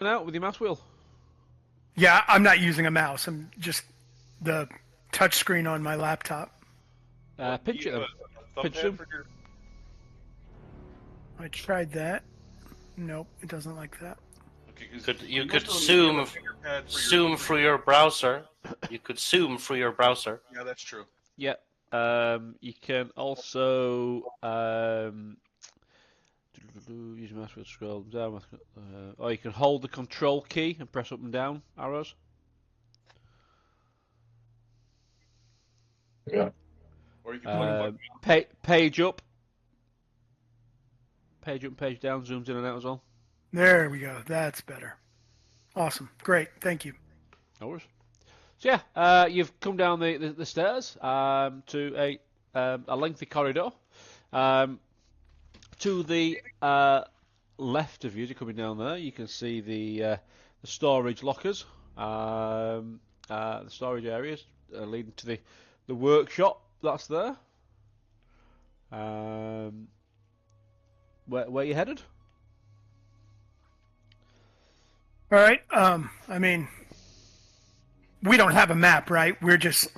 And out with your mouse wheel. Yeah, I'm not using a mouse. I'm just the touch screen on my laptop. Pinch it then. Pinch Thumbpad zoom. for your... I tried that. Nope, it doesn't like that. Okay, 'cause You most could of them zoom have a fingerpad for zoom through your browser. You could zoom through your browser. Yeah, that's true. Yeah. You can also use mouse wheel to scroll down. Or you can hold the control key and press up and down arrows. Yeah. Or you can plug a button. Page up. Page up and page down. Zooms in and out as well. There we go. That's better. Awesome. Great. Thank you. No worries. So yeah, you've come down the stairs to a lengthy corridor. To the left of you, as you're coming down there, you can see the storage lockers, the storage areas leading to the workshop that's there. Where you headed? All right. I mean, we don't have a map, right? We're just.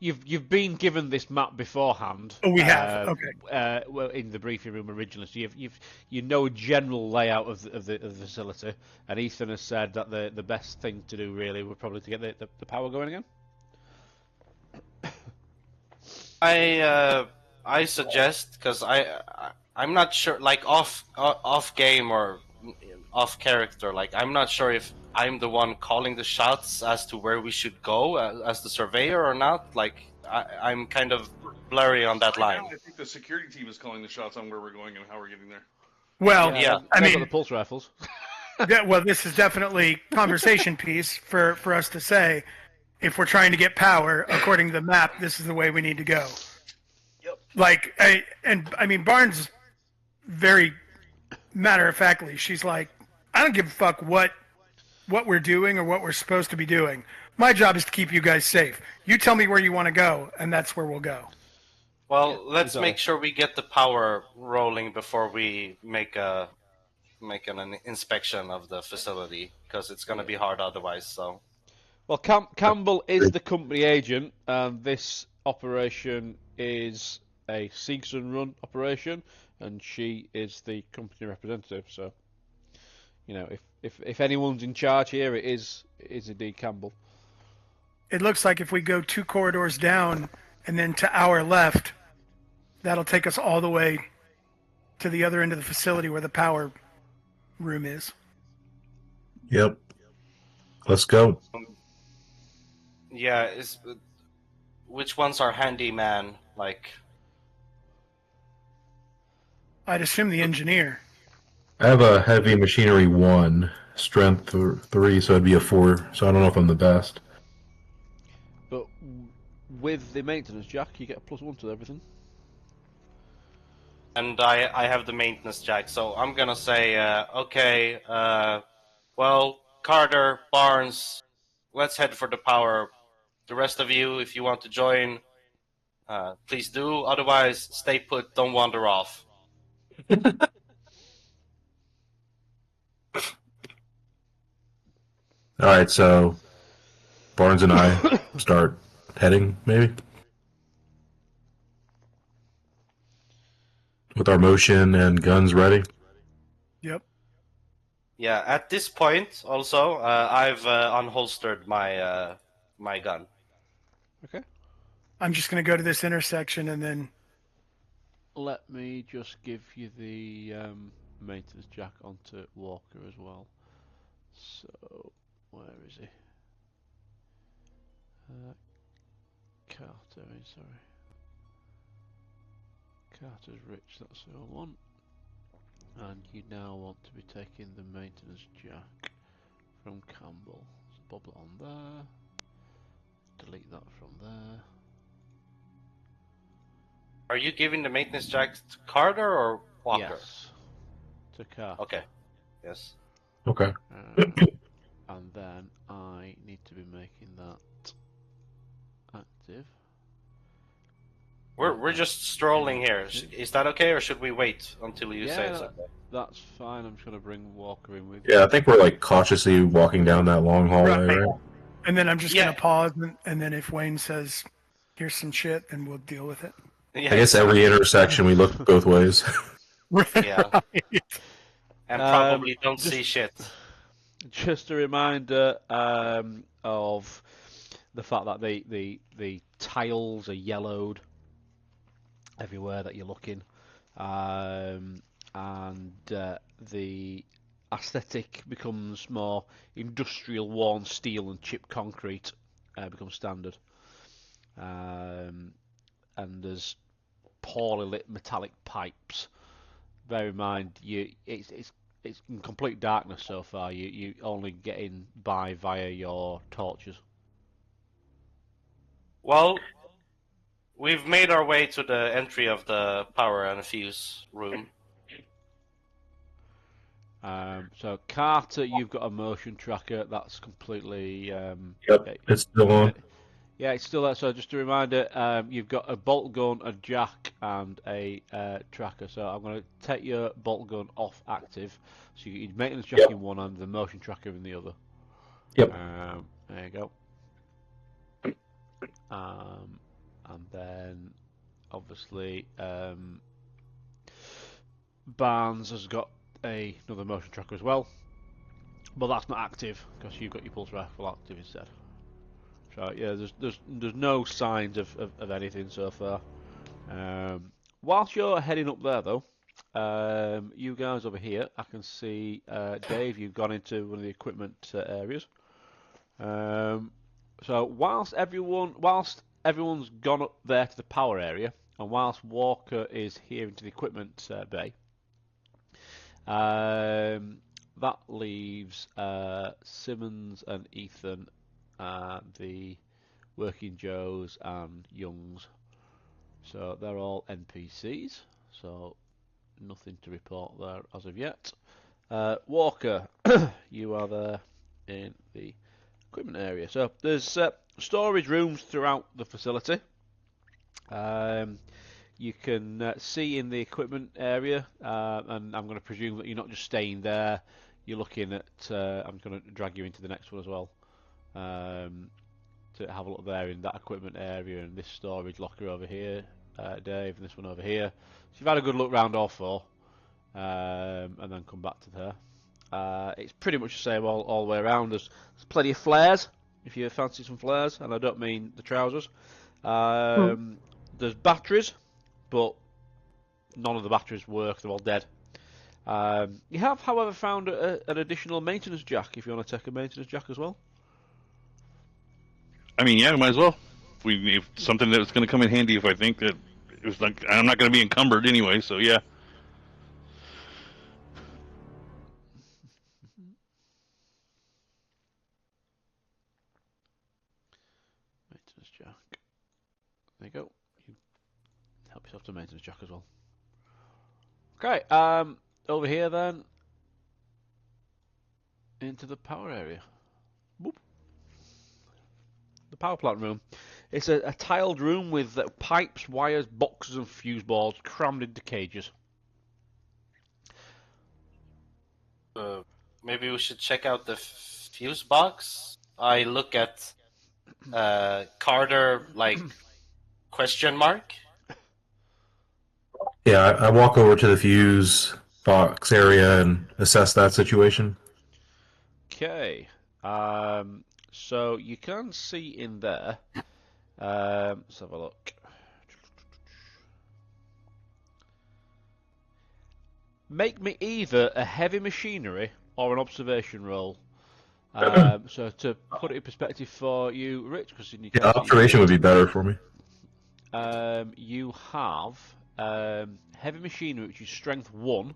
You've been given this map beforehand. Oh, we have. Okay. Well, in the briefing room originally, so you know a general layout of the facility, and Ethan has said that the best thing to do really would probably to get the power going again. I suggest, because I'm not sure, like off game or off character, like I'm not sure if I'm the one calling the shots as to where we should go as the surveyor or not. Like I'm kind of blurry on that Right line. now, I think the security team is calling the shots on where we're going and how we're getting there. Well, Yeah. I They've got mean, the pulse rifles. yeah, well, this is definitely conversation piece for us to say. If we're trying to get power, according to the map, this is the way we need to go. Yep. Like, I mean, Barnes, very matter of factly, she's like, I don't give a fuck what we're doing or what we're supposed to be doing. My job is to keep you guys safe. You tell me where you want to go, and that's where we'll go. Well, Yeah, let's exactly. make sure we get the power rolling before we make an inspection of the facility, because it's going to be hard otherwise. So. Well, Campbell is the company agent, and this operation is a Seegson run operation, and she is the company representative. So, you know, if anyone's in charge here, it is indeed Campbell. It looks like if we go 2 corridors down and then to our left, that'll take us all the way to the other end of the facility where the power room is. Yep. Let's go. Yeah, which one's our handyman? Like, I'd assume the engineer. I have a heavy machinery 1, strength 3, so it'd be a 4. So I don't know if I'm the best. But with the maintenance jack, you get a +1 to everything. and I have the maintenance jack, so I'm gonna say, okay, well, Carter, Barnes, let's head for the power. The rest of you, if you want to join, please do. Otherwise, stay put. Don't wander off. All right, so Barnes and I start heading, maybe? With our motion and guns ready? Yep. Yeah. At this point, also, I've unholstered my my gun. Okay. I'm just going to go to this intersection and then... Let me just give you the maintenance jack onto Walker as well. So, where is he? Carter, sorry. Carter's rich, that's the one. And you now want to be taking the maintenance jack from Campbell. So bob it on there. Delete that from there. Are you giving the maintenance jack to Carter or Walker? Yes. To Carter. Okay. Yes. Okay. And then I need to be making that active. We're just strolling here. Is that okay, or should we wait until you say it's okay? that's fine. I'm just gonna bring Walker in with. Yeah, I think we're like cautiously walking down that long hallway, Right. right? And then I'm just Yeah. gonna pause, and then if Wayne says, "Here's some shit," then we'll deal with it. Yeah, I guess every intersection we look both ways. Yeah. And probably don't just- see shit. Just a reminder of the fact that the tiles are yellowed everywhere that you're looking, and the aesthetic becomes more industrial, worn steel and chipped concrete becomes standard, and there's poorly lit metallic pipes. Bear in mind, it's in complete darkness so far. You only get in by via your torches. Well, we've made our way to the entry of the power and fuse room. So Carter, you've got a motion tracker. That's completely. Yep, it's still on. Yeah, it's still there. So just a reminder, you've got a bolt gun, a jack, and a tracker. So I'm going to take your bolt gun off active. So you get maintenance jack in one and the motion tracker in the other. Yep. There you go. And then obviously Barnes has got another motion tracker as well, but that's not active because you've got your pulse rifle active instead. So yeah, there's no signs of anything so far. Whilst you're heading up there though, you guys over here, I can see Dave, you've gone into one of the equipment areas. So whilst everyone's gone up there to the power area, and whilst Walker is here into the equipment bay, that leaves Simmons and Ethan, the Working Joes and Youngs. So they're all NPCs, so nothing to report there as of yet. Walker, you are there in the equipment area. So there's storage rooms throughout the facility. You can see in the equipment area, and I'm going to presume that you're not just staying there. You're looking at. I'm going to drag you into the next one as well, to have a look there in that equipment area and this storage locker over here, Dave, and this one over here. So you've had a good look round all four, and then come back to there. It's pretty much the same all the way around. There's plenty of flares if you fancy some flares, and I don't mean the trousers. There's batteries, but none of the batteries work. They're all dead. You have, however, found an additional maintenance jack if you want to take a maintenance jack as well. I mean, yeah, we might as well. If something that's going to come in handy, if I think that it was like I'm not going to be encumbered anyway, so yeah. Maintenance jack. There you go. You help yourself to maintenance jack as well. Okay, over here then, into the power area. Whoop. The power plant room. It's a tiled room with pipes, wires, boxes and fuse boards crammed into cages. Maybe we should check out the fuse box. I look at Carter like question mark. Yeah, I walk over to the fuse box area and assess that situation. Okay, so you can see in there. Let's have a look. Make me either a heavy machinery or an observation roll. So to put it in perspective for you, Rich, because you Yeah, observation would be better for me. You have heavy machinery, which is strength 1.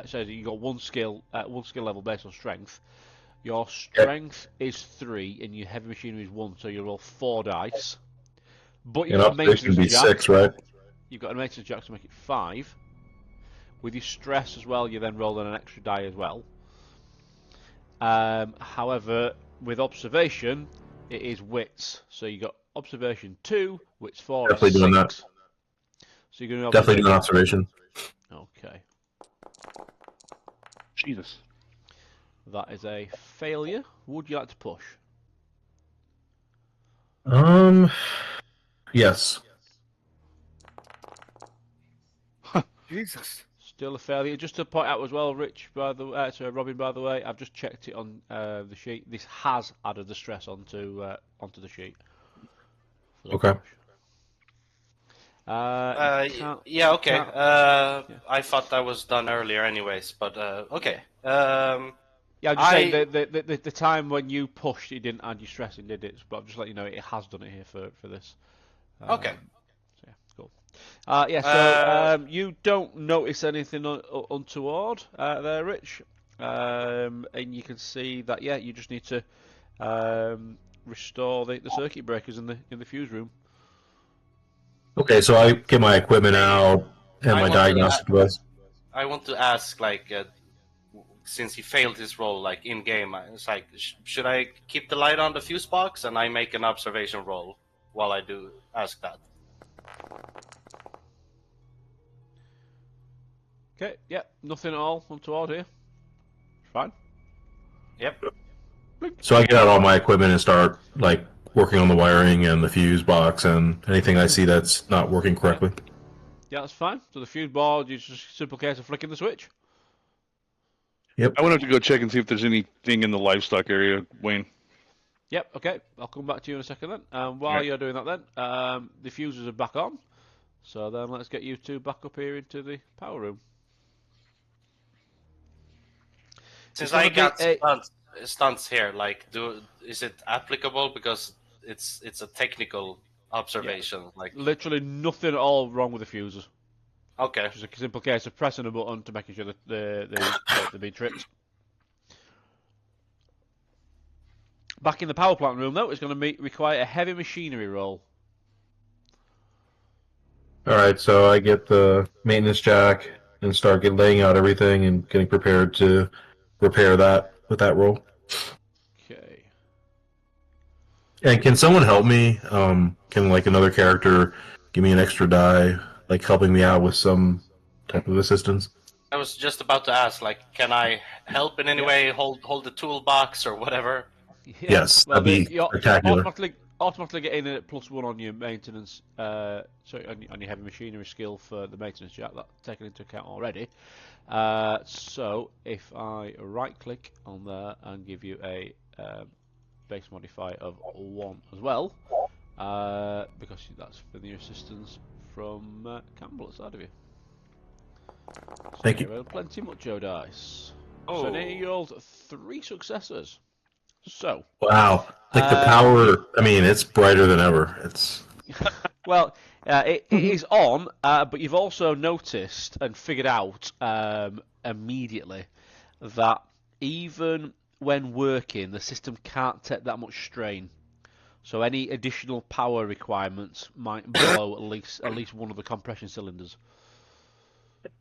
So you got one skill level based on strength. Your strength is 3, and your heavy machinery is 1. So you roll 4 dice. But you've got a observation would be maintenance jack. 6, right? You've got a maintenance jack to make it 5. With your stress as well, you then roll an extra die as well. However, with observation, it is wits. So you got observation 2, wits 4, Definitely is doing 6. that. So you're going to Definitely doing observation. Okay. Jesus. That is a failure. Would you like to push? Yes. Jesus. Still a failure. Just to point out as well, Rich, by the sorry, Robin, by the way, I've just checked it on the sheet. This has added the stress onto the sheet. For the Okay. push. You can't, Yeah, okay. can't- yeah. I thought that was done earlier, anyways. But okay. Yeah, I'm just saying the time when you pushed, it didn't add your stress in, did it? But I'm just letting you know it has done it here for this. Okay. So yeah, cool. So you don't notice anything untoward there, Rich, and you can see that you just need to restore the circuit breakers in the fuse room. Okay, so I get my equipment Hey, out and I my want to diagnostic device. I want to ask, like, since he failed his role, like in game, it's like, should I keep the light on the fuse box and I make an observation roll while I do ask that? Okay, nothing at all untoward here. Fine. Yep. So I get out all my equipment and start like working on the wiring and the fuse box and anything I see that's not working correctly. Yeah, that's fine. So the fuse board is just a simple case of flicking the switch. Yep. I want to have to go check and see if there's anything in the livestock area, Wayne. Yep, okay. I'll come back to you in a second then. While Right. you're doing that then, the fuses are back on. So then let's get you two back up here into the power room. Since It's I gonna be got stunts here, like, is it applicable because it's a technical observation? Like, Literally nothing at all wrong with the fuses. okay, Just a simple case of pressing a button to making sure that they're being tripped. Back in the power plant room though, it's going to require a heavy machinery roll. All right, so I get the maintenance jack and start laying out everything and getting prepared to repair that with that roll. Okay. And can someone help me? Can like another character give me an extra die, like helping me out with some type of assistance? I was just about to ask, like, can I help in any way, hold the toolbox or whatever? Yeah. Yes, Well, that'd be you spectacular. automatically get in at +1 on your maintenance, sorry, on your heavy machinery skill for the maintenance jack. That's taken into account already. So if I right-click on there and give you a base modifier of 1 as well, because that's for your assistance from Campbell outside of you. Thank you. Well, plenty mucho dice. Oh. So now you rolled 3 successes. So. Wow, like the power. I mean, it's brighter than ever. It's Well, it is on, but you've also noticed and figured out immediately that even when working, the system can't take that much strain. So any additional power requirements might blow at least one of the compression cylinders.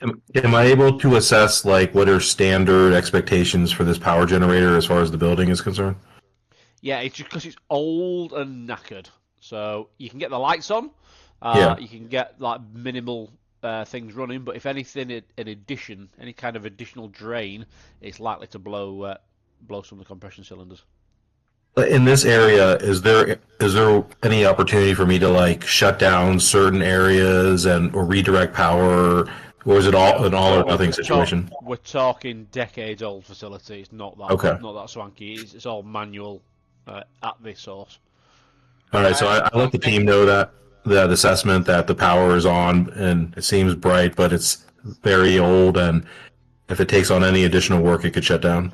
Am I able to assess like what are standard expectations for this power generator as far as the building is concerned? Yeah, it's just because it's old and knackered. So you can get the lights on. Yeah. You can get like minimal things running, but if anything in addition, any kind of additional drain, it's likely to blow some of the compression cylinders. In this area, is there any opportunity for me to like shut down certain areas and or redirect power, or is it all an all or nothing situation? We're talking decades old facility. It's not that not that swanky. It's all manual at the source. All right, so I let the team know that assessment that the power is on and it seems bright, but it's very old, and if it takes on any additional work, it could shut down.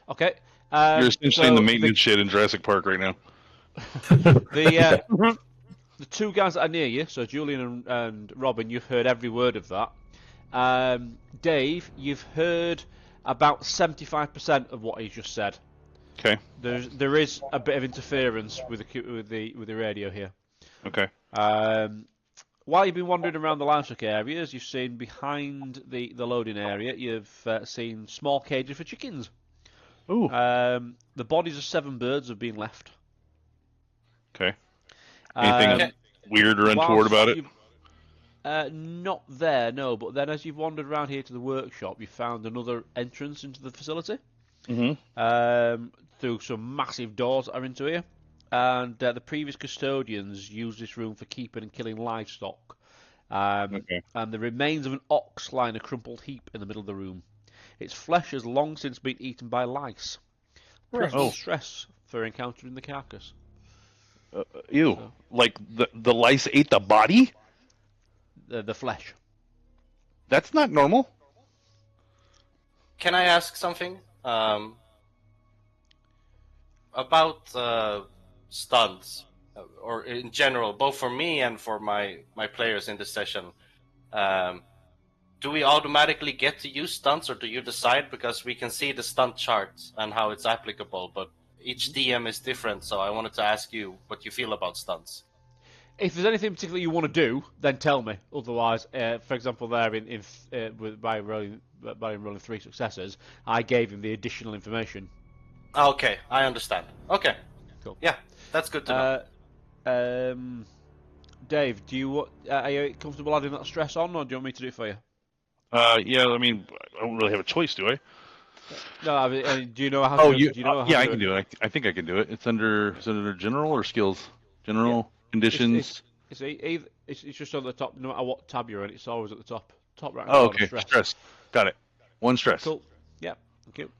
Okay. You're essentially in the maintenance shed in Jurassic Park right now. The two guys that are near you, so Julian and Robin, you've heard every word of that. Dave, you've heard about 75% of what he's just said. Okay. There is a bit of interference with the radio here. Okay. While you've been wandering around the livestock areas, you've seen behind the loading area, you've seen small cages for chickens. Ooh. The bodies of 7 birds have been left. Okay. Anything weird or untoward about it? Not there, no. But then, as you've wandered around here to the workshop, you found another entrance into the facility. Through some massive doors that are into here. And the previous custodians used this room for keeping and killing livestock. Okay. And the remains of an ox lie in a crumpled heap in the middle of the room. Its flesh has long since been eaten by lice. Press Oh. stress for encountering the carcass. Ew. So- Like the lice ate the body? The flesh. That's not normal. Can I ask something? About stunts, or in general, both for me and for my players in this session. Do we automatically get to use stunts, or do you decide? Because we can see the stunt chart and how it's applicable, but each DM is different, so I wanted to ask you what you feel about stunts. If there's anything particular you want to do, then tell me. Otherwise, for example, there by rolling 3 successes, I gave him the additional information. Okay, I understand. Okay, Cool. yeah, that's good to know. Dave, are you comfortable adding that stress on, or do you want me to do it for you? Yeah, I mean, I don't really have a choice, do I? No, I mean, do you know how? Oh, do you know how yeah, to I can do it. I think I can do it. Is it under general or skills? General conditions. It's just on the top. No matter what tab you're in, it's always at the top right. Oh, okay. Stress. Got it. 1 stress. Cool. Yeah. Thank you.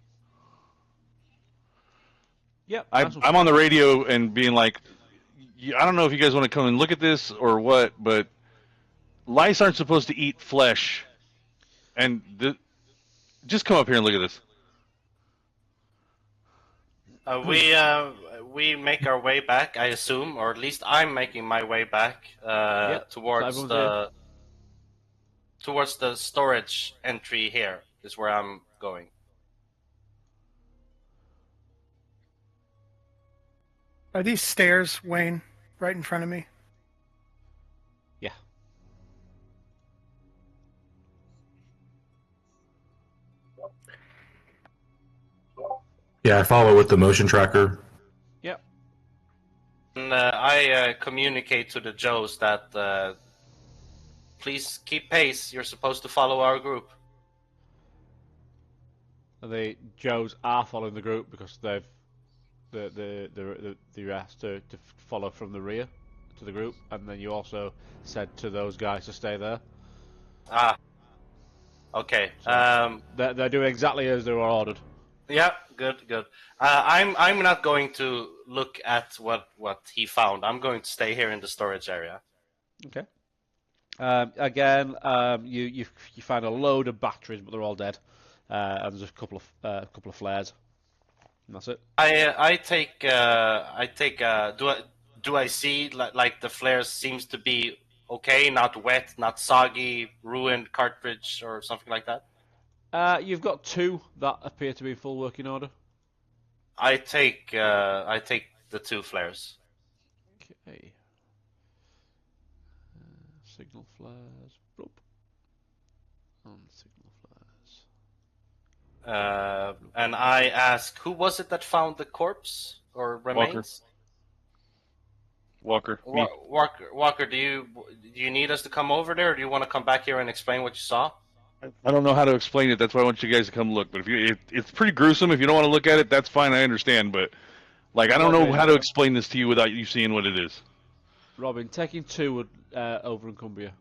Yeah. I'm on the radio and being like, I don't know if you guys want to come and look at this or what, but lice aren't supposed to eat flesh. And just come up here and look at this. We make our way back, I assume, or at least I'm making my way back towards the storage entry. Here is where I'm going. Are these stairs, Wayne, right in front of me? Yeah. Yeah, I follow with the motion tracker. Yep. And I communicate to the Joes that please keep pace. You're supposed to follow our group. The Joes are following the group because they're asked to follow from the rear to the group, and then you also said to those guys to stay there. Ah. Okay. So they're doing exactly as they were ordered. Yeah. Good. I'm not going to look at what he found. I'm going to stay here in the storage area. Okay. Again, you find a load of batteries, but they're all dead, and there's a couple of flares. And that's it. I take. Do I see like the flares seems to be okay, not wet, not soggy, ruined cartridge or something like that? You've got 2 that appear to be in full working order. I take the 2 flares. Okay. Signal flares. Bloop. And signal flares. And I ask, who was it that found the corpse or remains? Walker. Walker, do you need us to come over there, or do you want to come back here and explain what you saw? I don't know how to explain it. That's why I want you guys to come look. But it's pretty gruesome. If you don't want to look at it, that's fine. I understand. But I don't know how to explain this to you without you seeing what it is. Robin, taking 2 would over encumber you. Do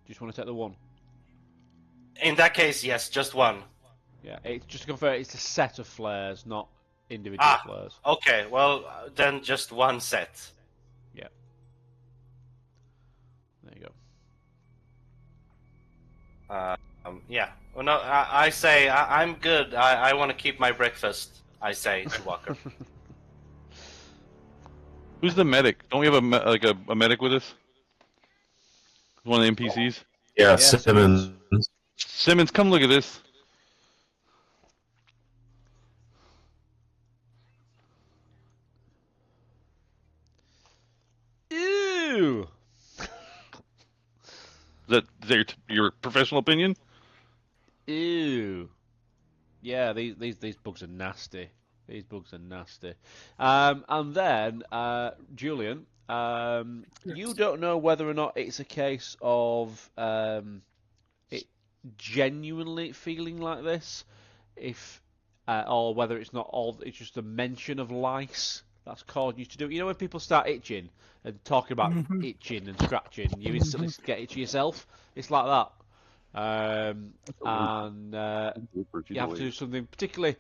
you just want to take the 1? In that case, yes, just 1. Yeah, just to confirm, it's a set of flares, not individual flares. Okay, well, then just 1 set. Yeah. There you go. Yeah. Well, no, I say I'm good. I want to keep my breakfast. I say to Walker. Who's the medic? Don't we have a medic with us? One of the NPCs? Yeah, Simmons. Simmons, come look at this. Ew! Is that your professional opinion? Ew. Yeah, these bugs are nasty. These bugs are nasty. And then, Julian, You don't know whether or not it's a case of it genuinely feeling like this, or whether it's not all. It's just a mention of lice that's caused you to do it. You know when people start itching and talking about itching and scratching, you instantly get itchy yourself. It's like that. And you have to do something particularly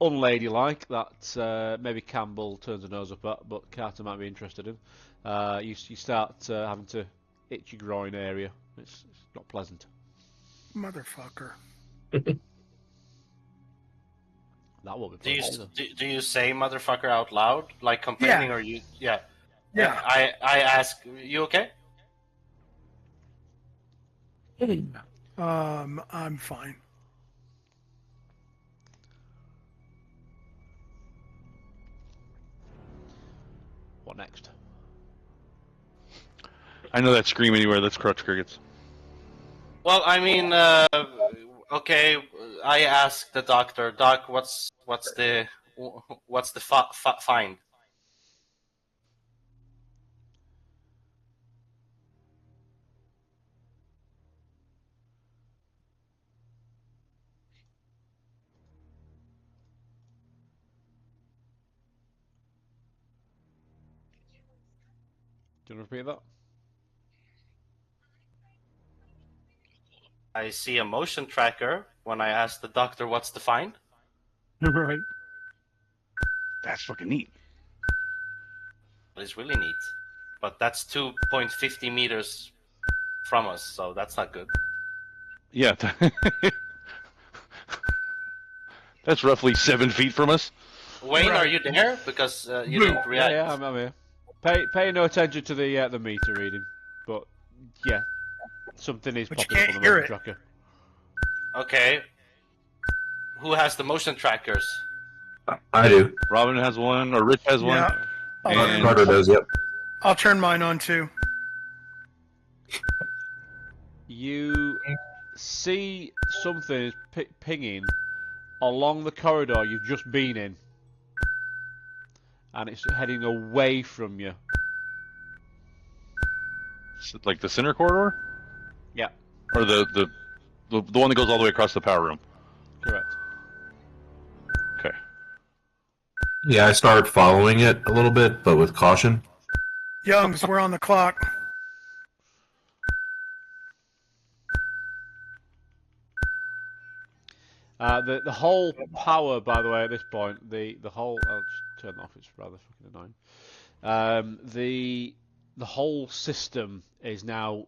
unladylike that maybe Campbell turns a nose up at, but Carter might be interested in. You start having to itch your groin area. It's not pleasant. Motherfucker. That won't be pleasant either. Do you say motherfucker out loud, like complaining, or you? Yeah. Yeah. I ask, you okay? I'm fine. What next? I know that scream anywhere. That's crutch crickets. Well, I mean, okay. I asked the doctor, Doc, what's the find? Do you want to repeat that? I see a motion tracker when I asked the doctor what's the find. Right. That's fucking neat. It's really neat, but that's 2.50 meters from us, so that's not good. Yeah. That's roughly 7 feet from us. Wayne, Right. are you there? Because you didn't react. Yeah, I'm here. Pay no attention to the meter reading, but yeah, something is But you popping up can't on the hear motion it. tracker. Okay. Who has the motion trackers? I do. Robin has one, or Rich has one. Yeah. And Carter does. Yep. I'll turn mine on too. You see something is pinging along the corridor you've just been in, and it's heading away from you. like the center corridor, Yeah, or the one that goes all the way across the power room. correct. Okay. Yeah, I start following it a little bit, but with caution. Youngs, we're on the clock. The whole power, by the way, at this point, the whole I'll just turn that off. It's rather fucking annoying. The whole system is now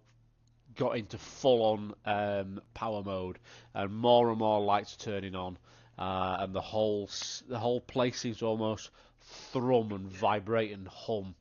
got into full on power mode, and more lights are turning on, and the whole place seems to almost thrum and vibrate and hum.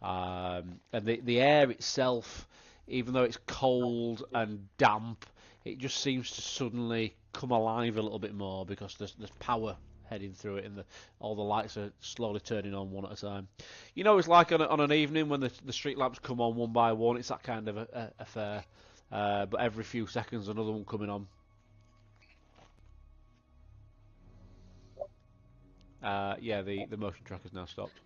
And the air itself, even though it's cold and damp, it just seems to suddenly come alive a little bit more because there's power heading through it, and all the lights are slowly turning on one at a time. You know, it's like on an evening when the street lamps come on one by one. It's that kind of affair. But every few seconds, another one coming on. Yeah, the motion tracker's now stopped.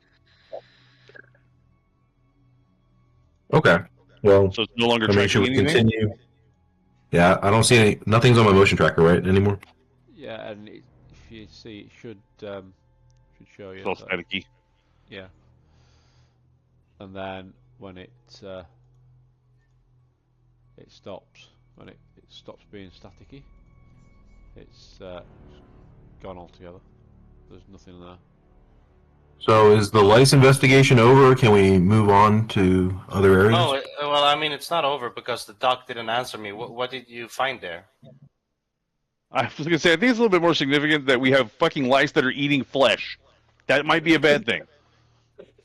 Okay. Well, So it's no longer I mean, should tracking we anything. continue? Yeah, I don't see any. Nothing's on my motion tracker, right, anymore. Yeah, and if you see, it should show you. It's all that- staticky. Yeah. And then when it stops, when it stops being staticky, it's gone altogether. There's nothing there. So, is the lice investigation over? Can we move on to other areas? No, well, I mean, it's not over because the doc didn't answer me. What did you find there? I was gonna say, I think it's a little bit more significant that we have fucking lice that are eating flesh. That might be a bad thing.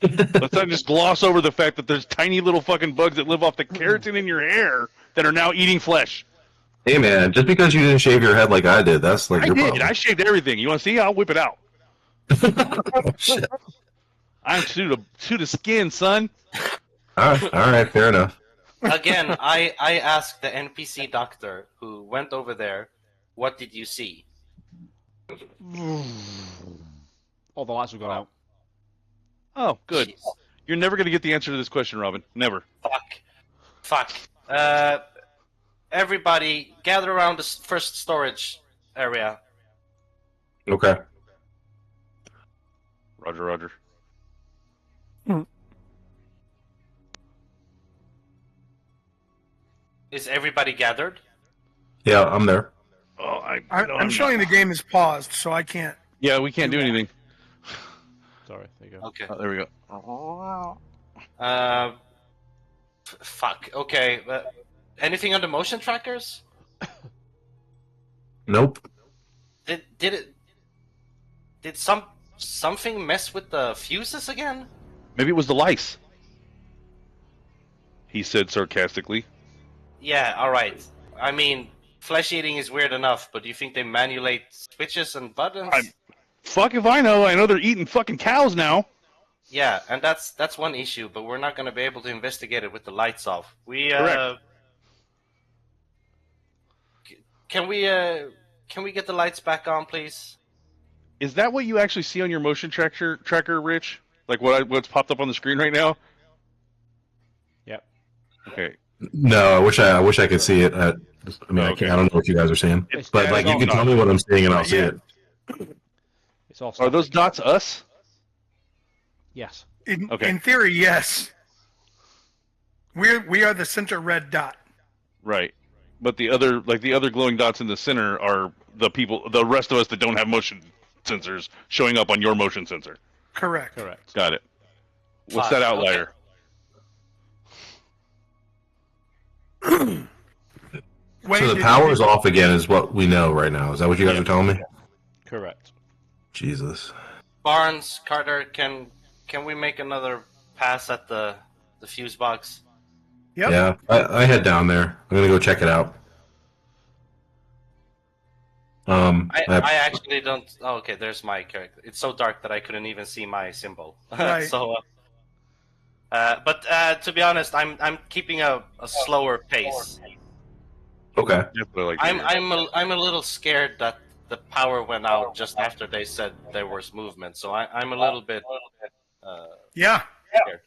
Let's not just gloss over the fact that there's tiny little fucking bugs that live off the keratin in your hair that are now eating flesh. Hey, man, just because you didn't shave your head like I did, that's like I your did. problem. I shaved everything. You want to see? I'll whip it out. Oh, shit. I'm to the skin, son. All right, fair enough. Again, I asked the NPC doctor who went over there, what did you see? All the lights have gone out. Oh, good. Jeez. You're never going to get the answer to this question, Robin. Never. Fuck. Everybody, gather around the first storage area. Okay. Roger, Roger. Is everybody gathered? Yeah, I'm there. Oh, I'm showing the game is paused, so I can't. Yeah, we can't do anything. Sorry, there you go. Okay. Oh, there we go. Fuck. Okay. Anything on the motion trackers? Nope. Did something mess with the fuses again? Maybe it was the lice. He said sarcastically. Yeah. All right. I mean, flesh eating is weird enough, but do you think they manipulate switches and buttons? Fuck if I know. I know they're eating fucking cows now. Yeah, and that's one issue, but we're not going to be able to investigate it with the lights off. Correct. Can we get the lights back on, please? Is that what you actually see on your motion tracker, Rich? Like what's popped up on the screen right now? Yep. Okay. No, I wish I could see it. I mean, I don't know what you guys are seeing, but like you can tell me what I'm seeing and I'll see it. It's all Are those static. dots us? Yes. In theory, yes. We are the center red dot. Right. But the other glowing dots in the center are the rest of us that don't have motion sensors showing up on your motion sensor. Correct. Correct. Got it. What's Fuck, that outlier? Wayne, So the did power you- is off again, is what we know right now. Is that what you guys are telling me? Correct. Jesus. Barnes, Carter, can we make another pass at the fuse box? Yep. Yeah, I head down there. I'm gonna go check it out. I actually don't. Oh, okay, there's my character. It's so dark that I couldn't even see my symbol. Right. So, but to be honest, I'm keeping a slower pace. Okay. That's what I like to hear. I'm a little scared that the power went out just after they said there was movement. So I'm a little bit Yeah. scared.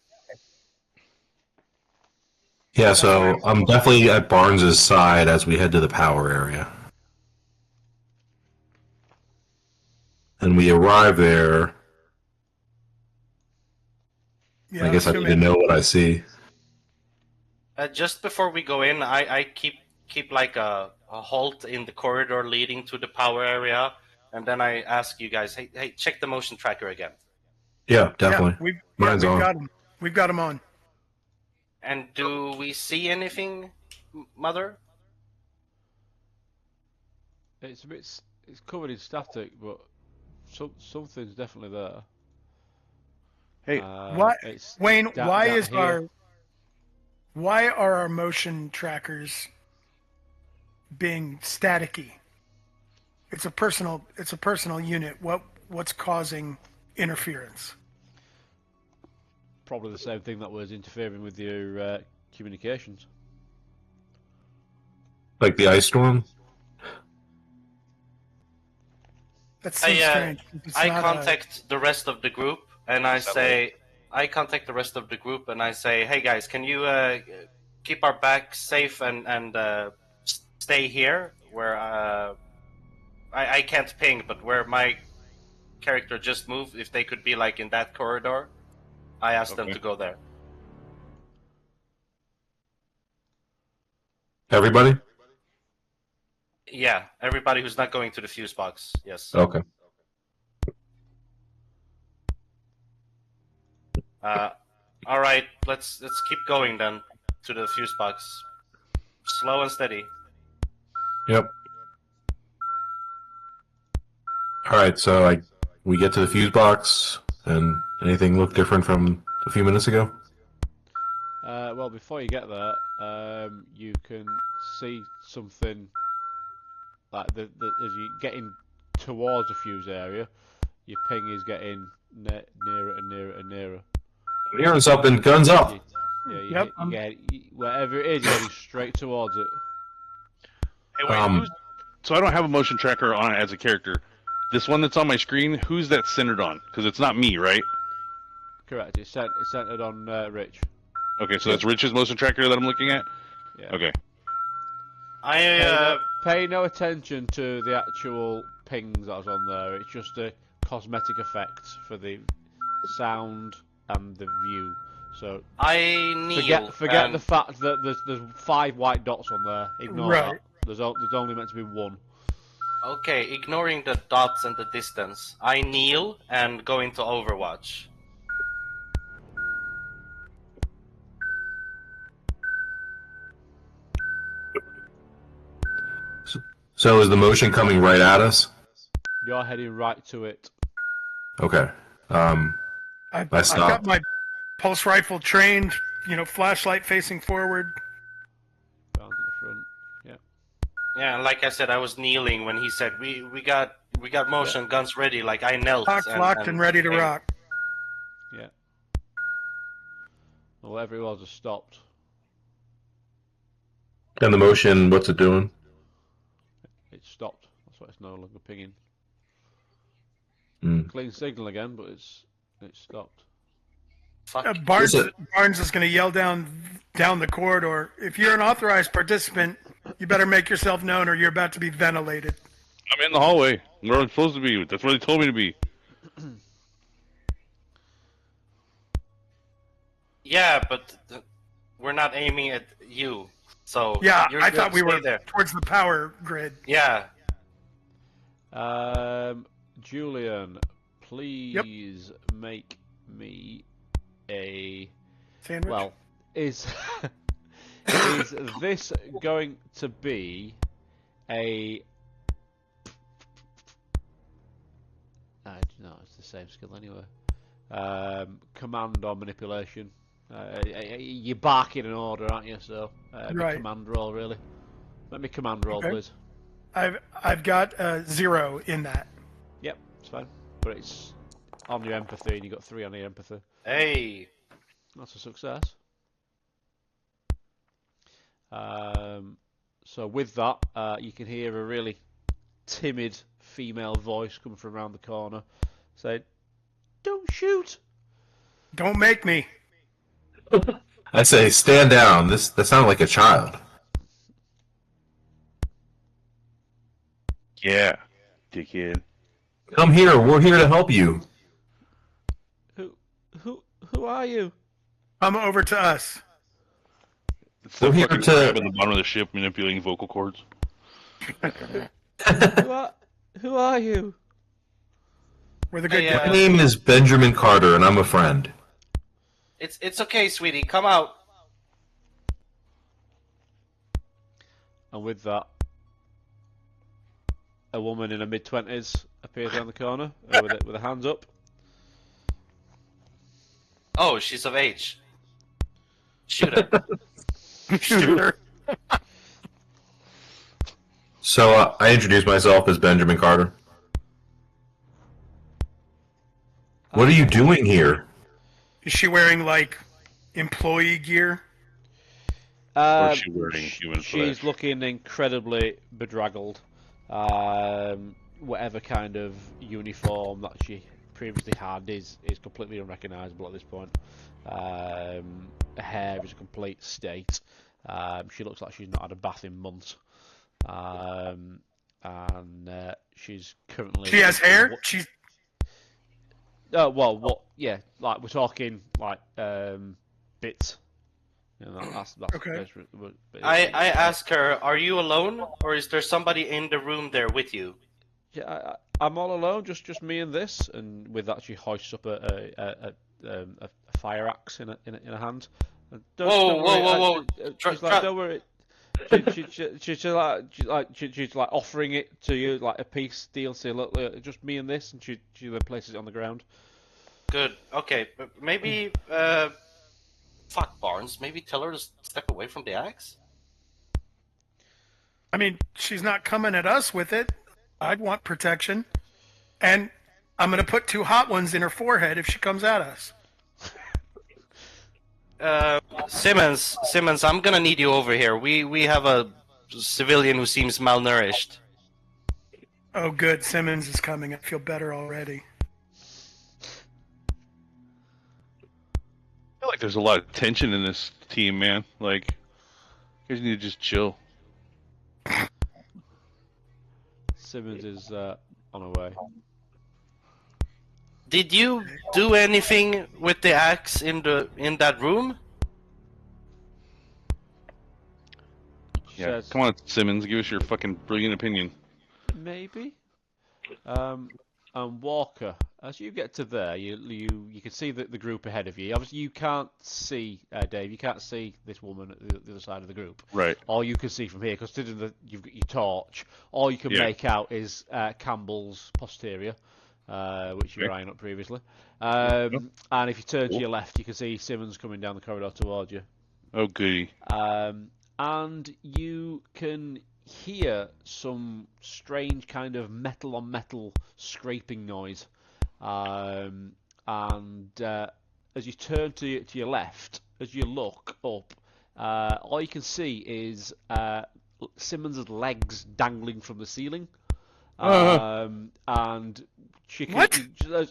Yeah, so I'm definitely at Barnes's side as we head to the power area. And we arrive there. Yeah. I guess I need to know what I see. Just before we go in, I keep like a halt in the corridor leading to the power area, and then I ask you guys, hey, check the motion tracker again. Yeah, definitely. Mine's we've on. got him. We've got him on. And do we see anything, Mother? It's a bit. It's covered in static, but something's definitely there. Hey, Why, It's Wayne? down Why here. are our motion trackers being staticky? It's a personal unit. What's causing interference? Probably the same thing that was interfering with your communications. Like the ice storm? That seems strange. It's I not a- contact the rest of the group, and I say, hey guys, can you keep our back safe and stay here where I can't ping, but where my character just moved, if they could be like in that corridor, I asked them Okay. to go there. Everybody? Yeah, everybody who's not going to the fuse box. Yes. Okay. All right, let's keep going then to the fuse box. Slow and steady. Yep. Alright, so we get to the fuse box, and anything look different from a few minutes ago? Well, before you get there, you can see something like as you're getting towards the fuse area, your ping is getting nearer and nearer and nearer. I'm hearing something. Guns up! Yeah, wherever it is, you're heading straight towards it. Hey, wait, so I don't have a motion tracker on it as a character. This one that's on my screen, who's that centered on? Because it's not me, right? Correct. It's centered on Rich. Okay, so that's Rich's motion tracker that I'm looking at. Yeah. Okay. Pay no attention to the actual pings that's on there. It's just a cosmetic effect for the sound and the view. So I kneel. forget the fact that there's 5 white dots on there. Ignore Right. that. There's only meant to be 1. Okay, ignoring the dots and the distance, I kneel and go into Overwatch. So is the motion coming right at us? You're heading right to it. Okay. I've got my pulse rifle trained, flashlight facing forward. Round to the front. Yeah. Yeah, and like I said, I was kneeling when he said we got motion guns ready. Like I knelt. Locked and ready to rock. Yeah. Well, whatever it was has stopped. And the motion, what's it doing? It stopped. That's why it's no longer pinging. Mm. Clean signal again, but it's stopped. Fuck. Barnes is going to yell down the corridor. If you're an authorized participant, you better make yourself known, or you're about to be ventilated. I'm in the hallway. Where I'm supposed to be. That's where they told me to be. Yeah, but we're not aiming at you. So Yeah, you're I good thought to we stay were there. towards the power grid. Yeah. Julian, please make me a Sandwich? Well, is this going to be a? No, it's the same skill anyway. Command or manipulation. You're barking an order, aren't you? So Right. command roll, really. Let me command roll, Okay. please. I've got 0 in that. Yep, it's fine. But it's on your empathy, and you got 3 on your empathy. Hey. That's a success. So with that, you can hear a really timid female voice coming from around the corner, saying, "Don't shoot." Don't make me. I say, stand down. That sounded like a child. Yeah, dickhead. Come here. We're here to help you. Who are you? Come over to us. It's We're the here fucking to- crab at the bottom of the ship manipulating vocal cords. Who are you? We're the good Hey, guys. My name is Benjamin Carter, and I'm a friend. It's okay, sweetie. Come out. And with that, a woman in her mid-20s appears around the corner with her hands up. Oh, she's of age. Shoot her. Shooter. So I introduced myself as Benjamin Carter. What are you doing here? Is she wearing, employee gear? Or is she wearing human She's flesh? looking incredibly bedraggled. Whatever kind of uniform that she previously had is completely unrecognisable at this point. Her hair is a complete state. She looks like she's not had a bath in months. And she's currently... She has hair? She's... well, what? Yeah, we're talking bits. That's Okay. I ask her, are you alone, or is there somebody in the room there with you? Yeah, I'm all alone, just me and this. And with that, she hoists up a fire axe in a hand. And don't Whoa. She's like, don't worry. She's like offering it to you, like a peace deal. Say, look, just me and this, and she then places it on the ground. Good. Okay, but maybe, fuck Barnes. Maybe tell her to step away from the axe? I mean, she's not coming at us with it. I'd want protection. And I'm going to put 2 hot ones in her forehead if she comes at us. Simmons, I'm gonna need you over here. We have a civilian who seems malnourished. Oh, good. Simmons is coming. I feel better already. there's a lot of tension in this team, man. Like, you guys need to just chill. Simmons is on her way. Did you do anything with the axe in that room? She Yeah, says, come on, Simmons, give us your fucking brilliant opinion. maybe. And Walker, as you get to there, you can see the group ahead of you. Obviously, you can't see Dave. You can't see this woman at the other side of the group. Right. All you can see from here, considering you've got your torch, all you can make out is Campbell's posterior, which you were eyeing up previously. And if you turn to your left, you can see Simmons coming down the corridor towards you. Oh, goody. And you can hear some strange kind of metal on metal scraping noise. And as you turn to your left, as you look up, all you can see is Simmons' legs dangling from the ceiling. And she can,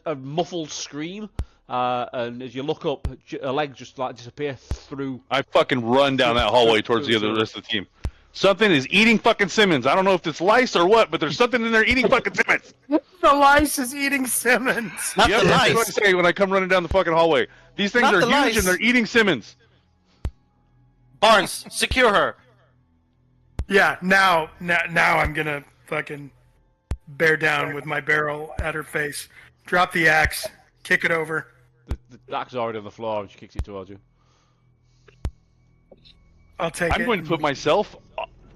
a muffled scream. And as you look up, her legs just like disappear through. I fucking run down that hallway towards the rest of the team. Something is eating fucking Simmons. I don't know if it's lice or what, but there's something in there eating fucking Simmons. The lice is eating Simmons. Not the That's lice. what I say when I come running down the fucking hallway. These things Not are the huge lice. and they're eating Simmons. Barnes, secure her. Yeah, now I'm gonna fucking bear down with my barrel at her face. Drop the axe, kick it over. The axe is already on the floor, and she kicks it towards you. I'll take it. I'm going to put myself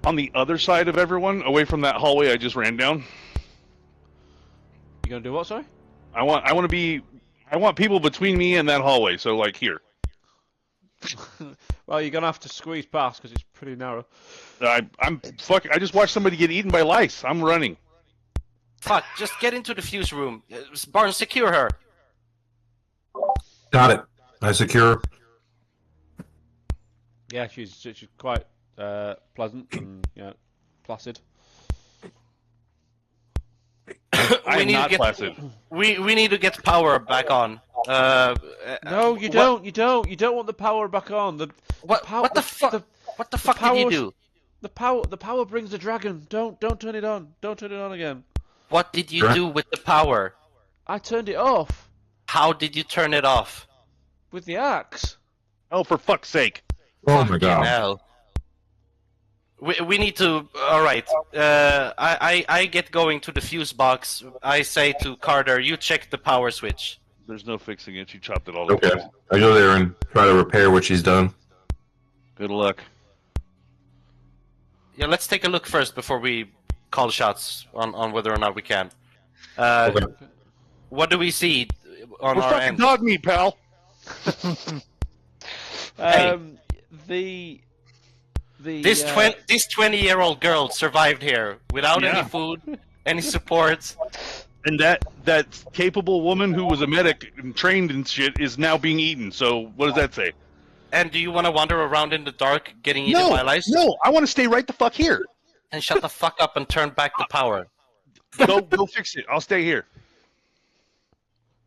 on the other side of everyone, away from that hallway I just ran down. You gonna do what, sorry? I want people between me and that hallway. So like here. Well, you're gonna have to squeeze past because it's pretty narrow. I just watched somebody get eaten by lice. I'm running. Fuck, just get into the fuse room. Barnes, secure her. Got it. I secure. Yeah, she's quite pleasant and placid. I'm not placid. We need to get power back on. No, you don't. You don't. You don't want the power back on. What the fuck? What the fuck did you do? The power brings the dragon. Don't turn it on. Don't turn it on again. What did you do with the power? I turned it off How did you turn it off? with the axe. Oh, for fuck's sake! Oh my god. Hell. We need to. All right. I get going to the fuse box. I say to Carter, you check the power switch. There's no fixing it. You chopped it all up. Okay. I go there and try to repair what she's done. Good luck. Yeah, let's take a look first before we call shots on whether or not we can. Okay. What do we see on We're our fucking end? dog meat, pal. The This 20-year-old girl survived here without Yeah. any food, any support. And that capable woman who was a medic and trained and shit is now being eaten. So what does that say? And do you want to wander around in the dark getting eaten by lice? No, I want to stay right the fuck here. And shut the fuck up and turn back the power. Go fix it. I'll stay here.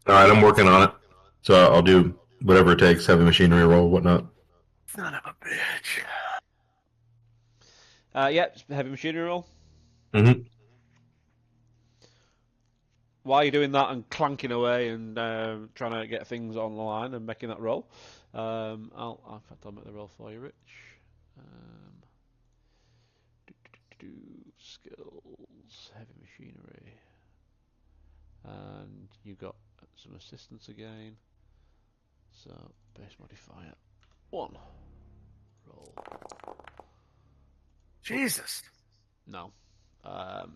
All right, I'm working on it. So I'll do whatever it takes, heavy machinery roll, whatnot. Son of a bitch. yeah, heavy machinery roll. Mm-hmm. While you're doing that and clanking away and trying to get things on the line and making that roll, I'll make the roll for you, Rich. Skills, heavy machinery, and you got some assistance again. So base modifier 1. Roll. Jesus. No,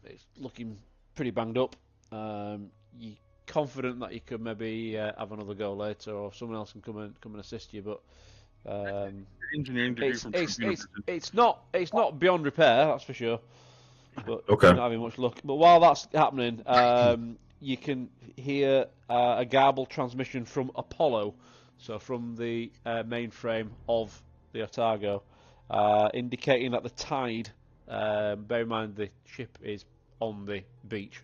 it's looking pretty banged up. You're confident that you could maybe have another go later, or someone else can come and assist you, but Engineering degree from Tribune. it's not beyond repair, that's for sure. But Okay. you're not having much luck. But while that's happening, you can hear a garbled transmission from Apollo, so from the mainframe of the Otago, indicating that the tide. Bear in mind the ship is on the beach.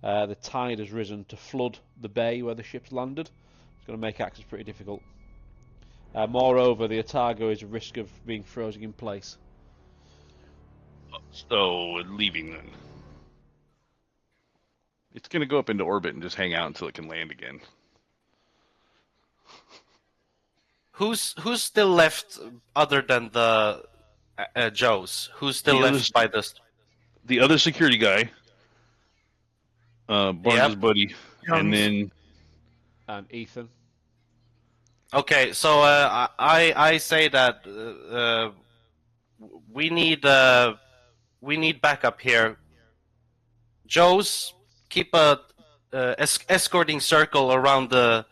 The tide has risen to flood the bay where the ship's landed. It's going to make access pretty difficult. Moreover, the Otago is a risk of being frozen in place. So leaving then. It's gonna go up into orbit and just hang out until it can land again. Who's still left other than the Joes? Who's still The left others- by this? The other security guy, Barnes' buddy, and Youngs. then And Ethan. Okay, so I say that we need backup here. Joe's keep a escorting circle around the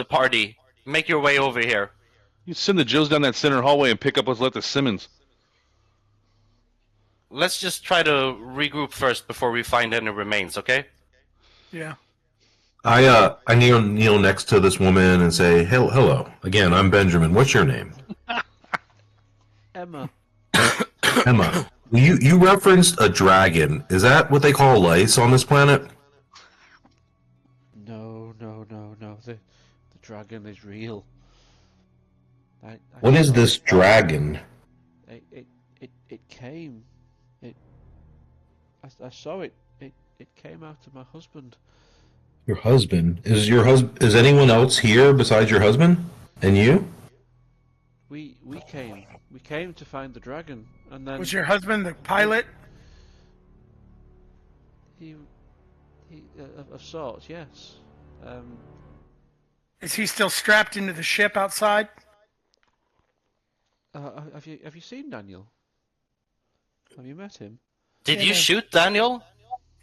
party. Make your way over here. you send the Joes down that center hallway and pick up what's left of Simmons. Let's just try to regroup first before we find any remains, okay? Yeah. I kneel next to this woman and say, hello. Again, I'm Benjamin. What's your name? Emma. Emma. You referenced a dragon. Is that what they call lice on this planet? No. The dragon is real. What is this dragon? It came. I saw it. It came out of my husband. Your husband? Is anyone else here besides your husband and you? We came to find the dragon, and then Was your husband the pilot? he of sorts, yes. Is he still strapped into the ship outside? Have you seen Daniel? Have you met him? Did Yeah, you no. shoot Daniel?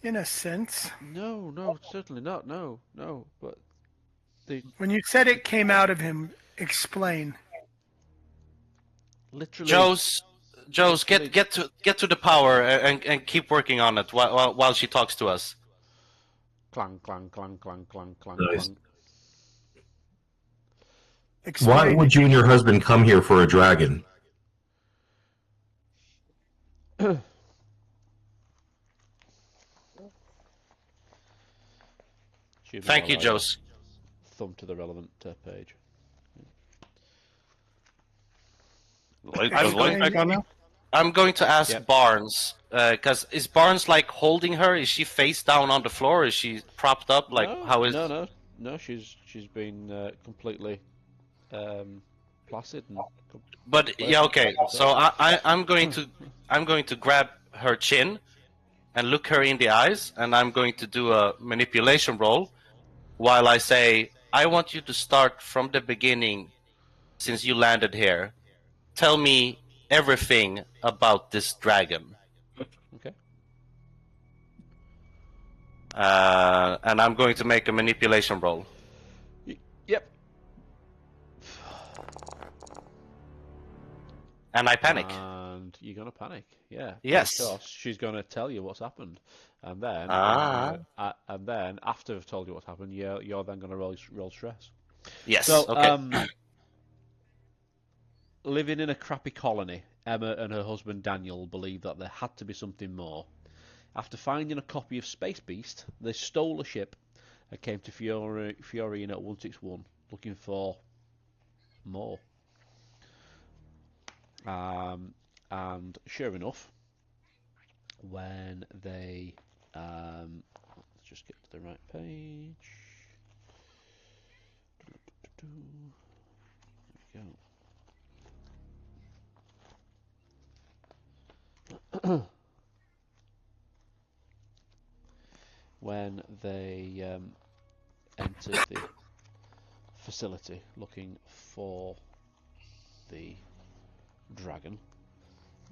In a sense. No, certainly not. No. But When you said it came out of him, explain. literally, Joe's, get to the power and keep working on it while she talks to us. clang, clang, clang, clang, clang, clang, Nice. clang. Explain. Why would you and your husband come here for a dragon? Should be Thank you, alright. Joe's. Thumb to the relevant page. Are the lights back on now? I'm going to ask Yep. Barnes, because is Barnes like holding her? Is she face down on the floor? Is she propped up? Like no, how is? No. She's been completely placid and. But yeah, okay. So I'm going to grab her chin and look her in the eyes, and I'm going to do a manipulation roll while I say, I want you to start from the beginning since you landed here. Tell me everything about this dragon. Okay. And I'm going to make a manipulation roll. Yep. And I panic. And you're gonna panic, yeah. Yes. Because she's gonna tell you what's happened, and then and then after I've told you what's happened, you're then gonna roll stress. Yes. So, okay. Living in a crappy colony, Emma and her husband Daniel believed that there had to be something more. After finding a copy of Space Beast, they stole a ship and came to Fiorina 161 looking for more. And sure enough, when they let's just get to the right page. There we go. When they entered the facility looking for the dragon,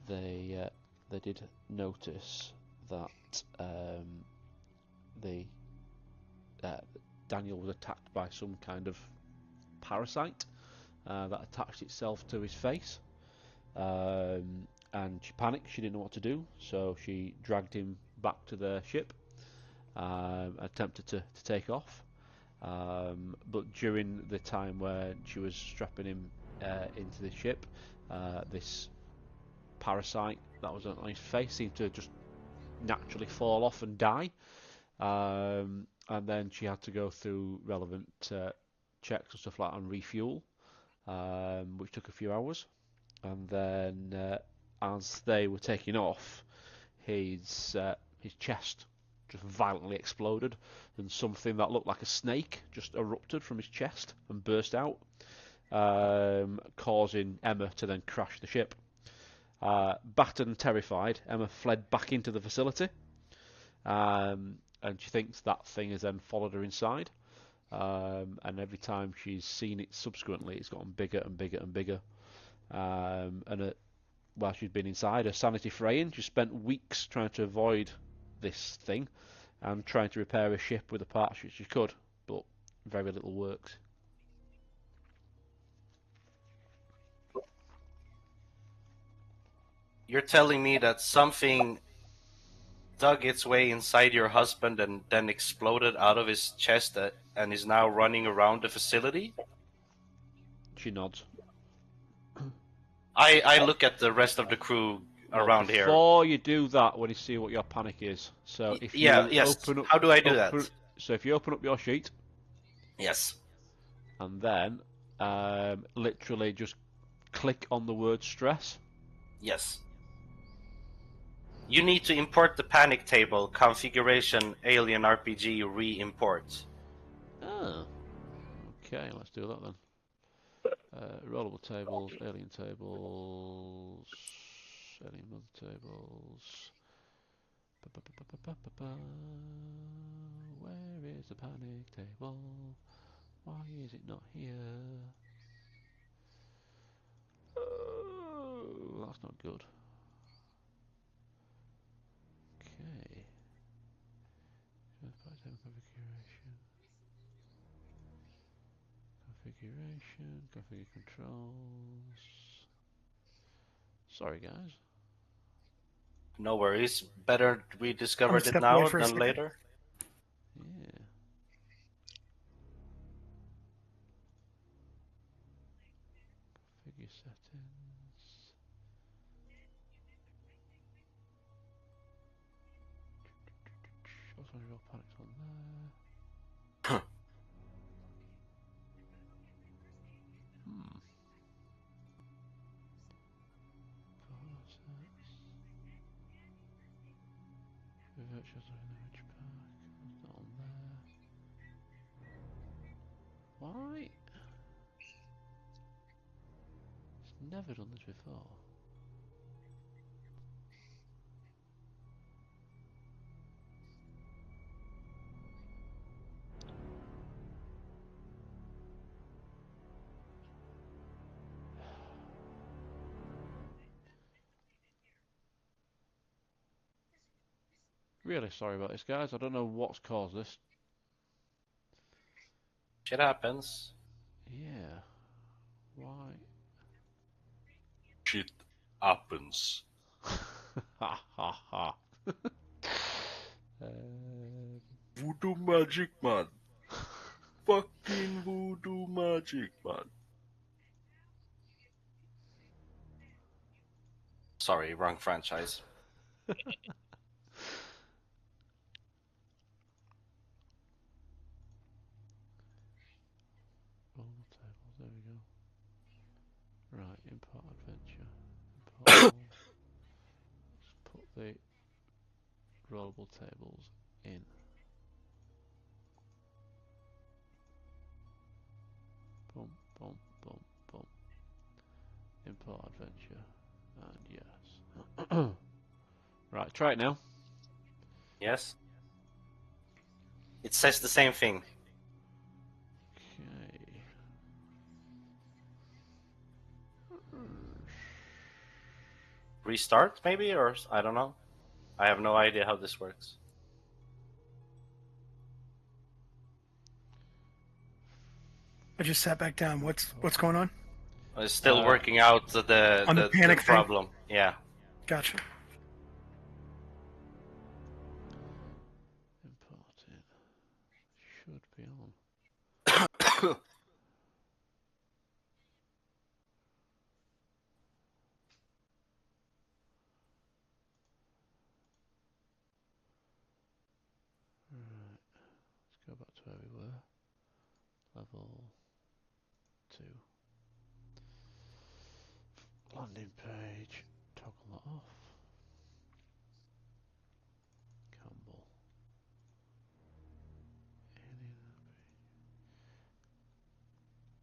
they did notice that Daniel was attacked by some kind of parasite that attached itself to his face, and she panicked. She didn't know what to do, so she dragged him back to the ship, attempted to take off, but during the time where she was strapping him into the ship, this parasite that was on his face seemed to just naturally fall off and die, and then she had to go through relevant checks and stuff like that and refuel, which took a few hours. And then, as they were taking off, his chest just violently exploded, and something that looked like a snake just erupted from his chest and burst out, causing Emma to then crash the ship. Battered and terrified, Emma fled back into the facility, and she thinks that thing has then followed her inside. And every time she's seen it subsequently, it's gotten bigger and bigger and bigger. While she's been inside, her sanity fraying. She spent weeks trying to avoid this thing and trying to repair a ship with the parts which she could, but very little works. You're telling me that something dug its way inside your husband and then exploded out of his chest and is now running around the facility? She nods. I look at the rest of the crew around here. Before you do that, when you see what your panic is, so if you open up, how do I do that? So if you open up your sheet, yes, and then literally just click on the word stress. Yes. You need to import the panic table configuration alien RPG re-import. Oh. Okay, let's do that then. Rollable tables, alien mother tables. Where is the panic table? Why is it not here? Oh, that's not good. Okay. Configure controls. Sorry, guys. No worries. Better we discovered it step now away for a than second. later. Yeah. Configure settings. Also, your panics on there. Virtual image pack. That's not on there. Why? It's never done this before. Really sorry about this, guys. I don't know what's caused this. Shit happens. Yeah. Why? Shit happens. Ha ha ha. Voodoo magic, man. Fucking voodoo magic, man. Sorry, wrong franchise. Roll tables, there we go. Right, import adventure. Import. Let's put the rollable tables in. Boom, boom, boom, boom. Import adventure. And yes. Right, try it now. Yes? It says the same thing. Okay. Restart, maybe? Or I don't know. I have no idea how this works. I just sat back down. What's going on? It's still working out the panic thing? problem. Yeah. Gotcha. Imported. Should be on. Right. Let's go back to where we were. Level 2. Landing page. Toggle that off. Campbell.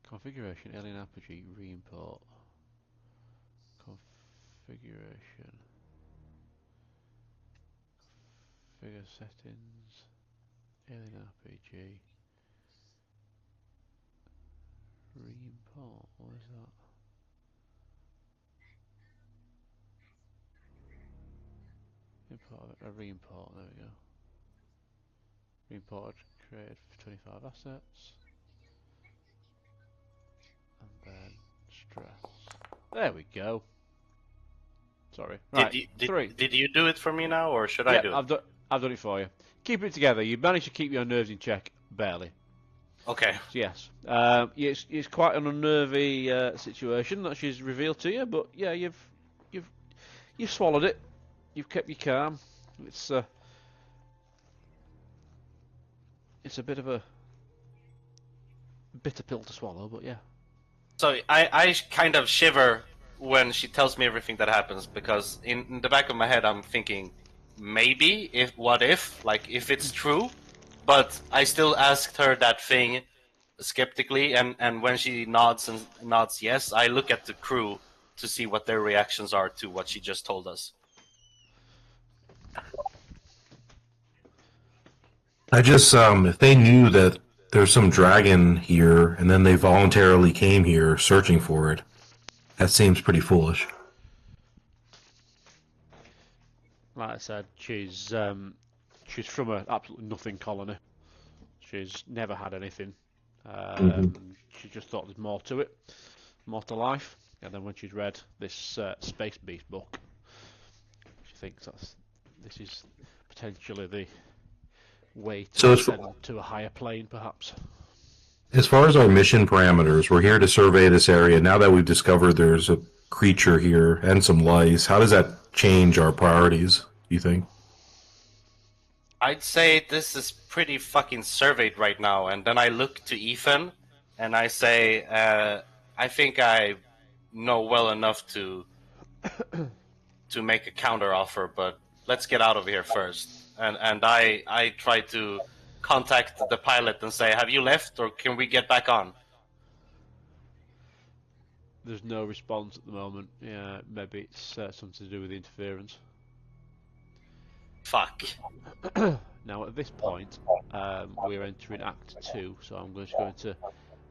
Configuration, alien apogee, re-import. Configuration. Figure settings. Alien RPG. Re-import, what is that? Import, a re-import, there we go. Re-imported, created 25 assets. And then stress. There we go. Sorry. Right, Did you do it for me now, or should I do it? I've done it for you. Keep it together. You managed to keep your nerves in check, barely. Okay. So yes, it's quite an unnervy situation that she's revealed to you, but yeah, you've swallowed it. You've kept your calm. It's a bit of a bitter pill to swallow, but yeah. So I kind of shiver when she tells me everything that happens, because in the back of my head I'm thinking, maybe, what if it's true, but I still asked her that thing skeptically, and when she nods yes, I look at the crew to see what their reactions are to what she just told us. I just, if they knew that there's some dragon here and then they voluntarily came here searching for it, that seems pretty foolish. Like I said, she's from a absolutely nothing colony. She's never had anything. She just thought there's more to it, more to life. And then when she's read this Space Beast book, she thinks this is potentially the way to ascend to a higher plane, perhaps. As far as our mission parameters, we're here to survey this area. Now that we've discovered there's a creature here and some lice, how does that change our priorities, do you think? I'd say this is pretty fucking surveyed right now, and then I look to Ethan and I say, I think I know well enough to make a counter offer, but let's get out of here first. And I try to contact the pilot and say, have you left, or can we get back on? There's no response at the moment. Yeah, maybe it's something to do with the interference. Fuck. Now at this point, we're entering Act 2, so I'm just going to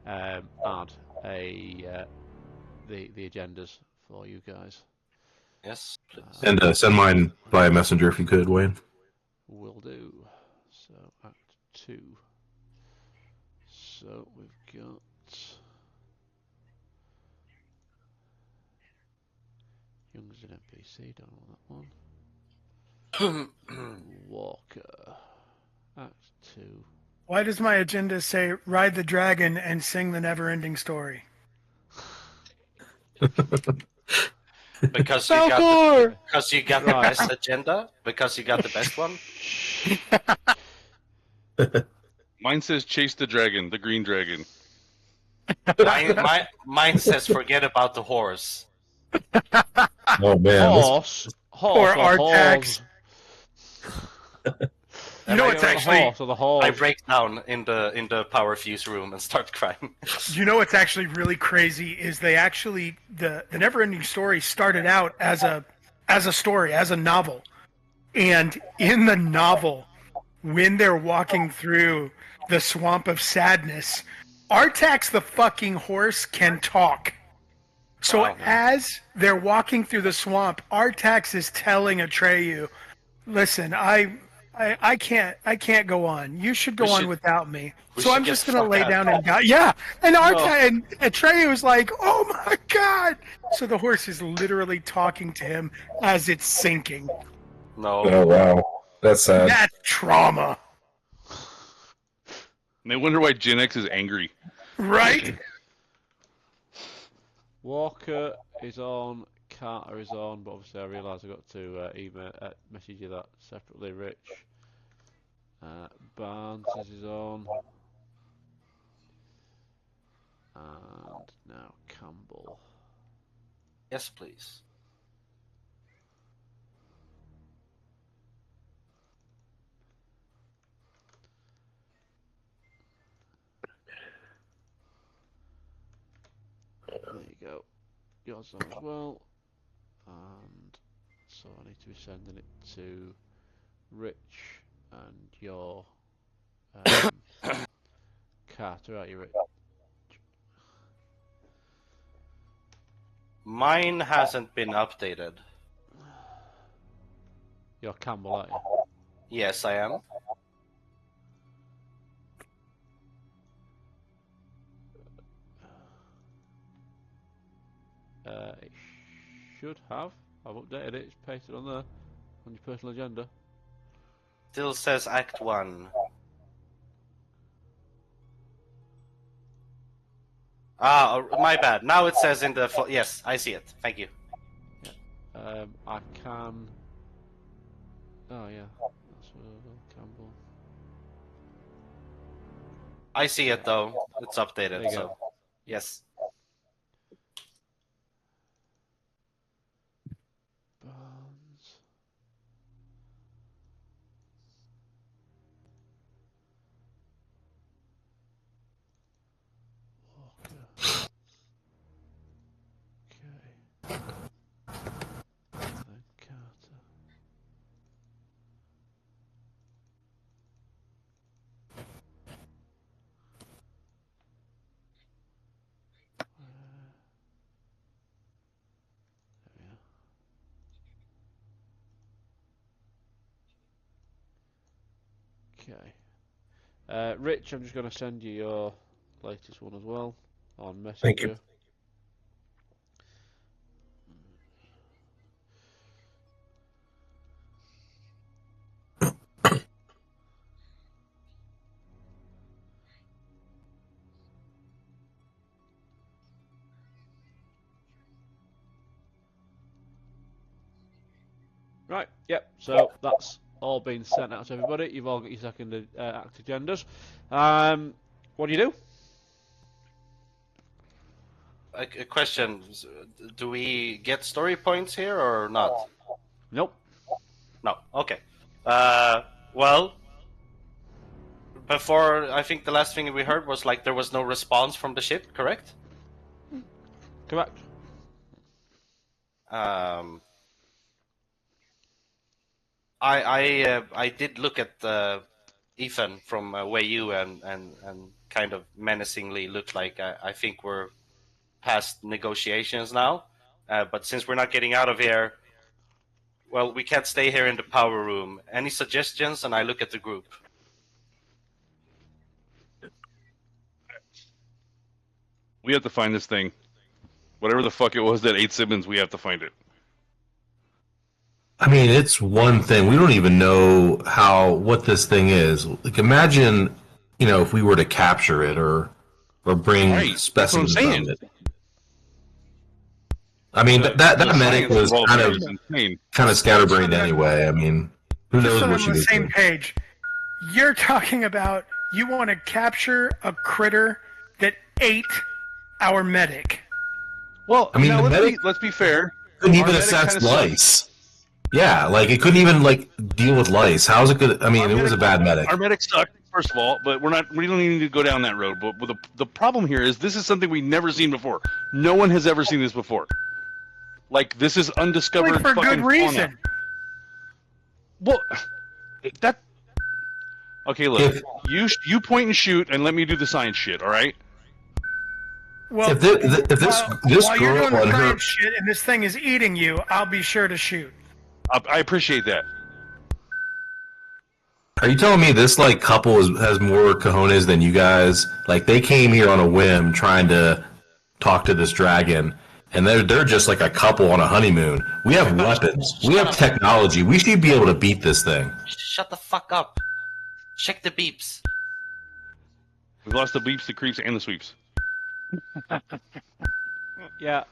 add the agendas for you guys. Yes, please. And send mine via messenger if you could, Wayne. Will do. So Act 2. So we've got Young's an NPC, don't want that one. Walker. Act 2. Why does my agenda say ride the dragon and sing the never-ending story? Because you got the best agenda? Because you got the best one? Mine says chase the dragon, the green dragon. Mine says forget about the horse. Oh, man. Horse Or or Artax. You know what's actually... horse or the horse. I break down in the power fuse room and start crying. You know what's actually really crazy is they actually the Neverending Story started out as a story, as a novel. And in the novel, when they're walking through the swamp of sadness, Artax the fucking horse can talk. So as they're walking through the swamp, Artax is telling Atreyu, "Listen, I can't go on. You should go on without me. So I'm just gonna lay down and die." Yeah, and and Atreyu is like, "Oh my god!" So the horse is literally talking to him as it's sinking. No. Oh, wow. That's sad. That's trauma, And they wonder why Gen X is angry. right? Walker is on, Carter is on, but obviously I realise I've got to message you that separately, Rich. Barnes is on. And now Campbell. Yes, please. There you go. Yours on as well. And so I need to be sending it to Rich and your Carter, are you, Rich? Mine hasn't been updated. Your Campbell, aren't you? Yes, I am. It should have. I've updated it. It's pasted on there on your personal agenda. Still says Act 1. Ah, my bad. Now it says in the... Yes, I see it. Thank you. I can... Oh, yeah. That's Campbell. I see it, though. It's updated, There you so... go. Yes. Barnes. Walker. Okay. Then Carter. Okay. Rich, I'm just going to send you your latest one as well on Messenger. Thank you. Right, yep, so that's all been sent out to everybody. You've all got your second active agendas. What do you do? A question. Do we get story points here or not? Nope. No. Okay. Well, before, I think the last thing we heard was like there was no response from the ship, correct? Correct. I did look at Ethan from Wayu and kind of menacingly looked like I think we're past negotiations now. But since we're not getting out of here, well, we can't stay here in the power room. Any suggestions? And I look at the group. We have to find this thing. Whatever the fuck it was that ate Simmons, we have to find it. I mean, it's one thing. We don't even know what this thing is. Like, imagine, if we were to capture it or bring Right, specimens that's what I'm of saying. it. I mean, The that medic science was involved kind there of is insane. scatterbrained anyway. I mean, who Just knows so what I'm she on the was same doing. page, you're talking about you want to capture a critter that ate our medic. Well, I mean, now the medic let's be fair. Couldn't Our even medic assess kinda sucked. lice. Yeah, like it couldn't even deal with lice. How's it good? I mean, it was a bad medic. Our medic sucked, first of all, but we don't even need to go down that road. But the problem here is this is something we've never seen before. No one has ever seen this before. Like, this is undiscovered Like, for fucking good reason. fauna. Well, that... Okay, look. If- You point and shoot, and let me do the science shit, all right? Well, If this while you're girl doing the and her, science shit and this thing is eating you, I'll be sure to shoot. I appreciate that. are you telling me this couple has more cojones than you guys? Like, they came here on a whim trying to talk to this dragon, and they're just like a couple on a honeymoon. We have weapons. We have technology. We should be able to beat this thing. Shut the fuck up. Check the beeps. We've lost the beeps, the creeps, and the sweeps. Yeah.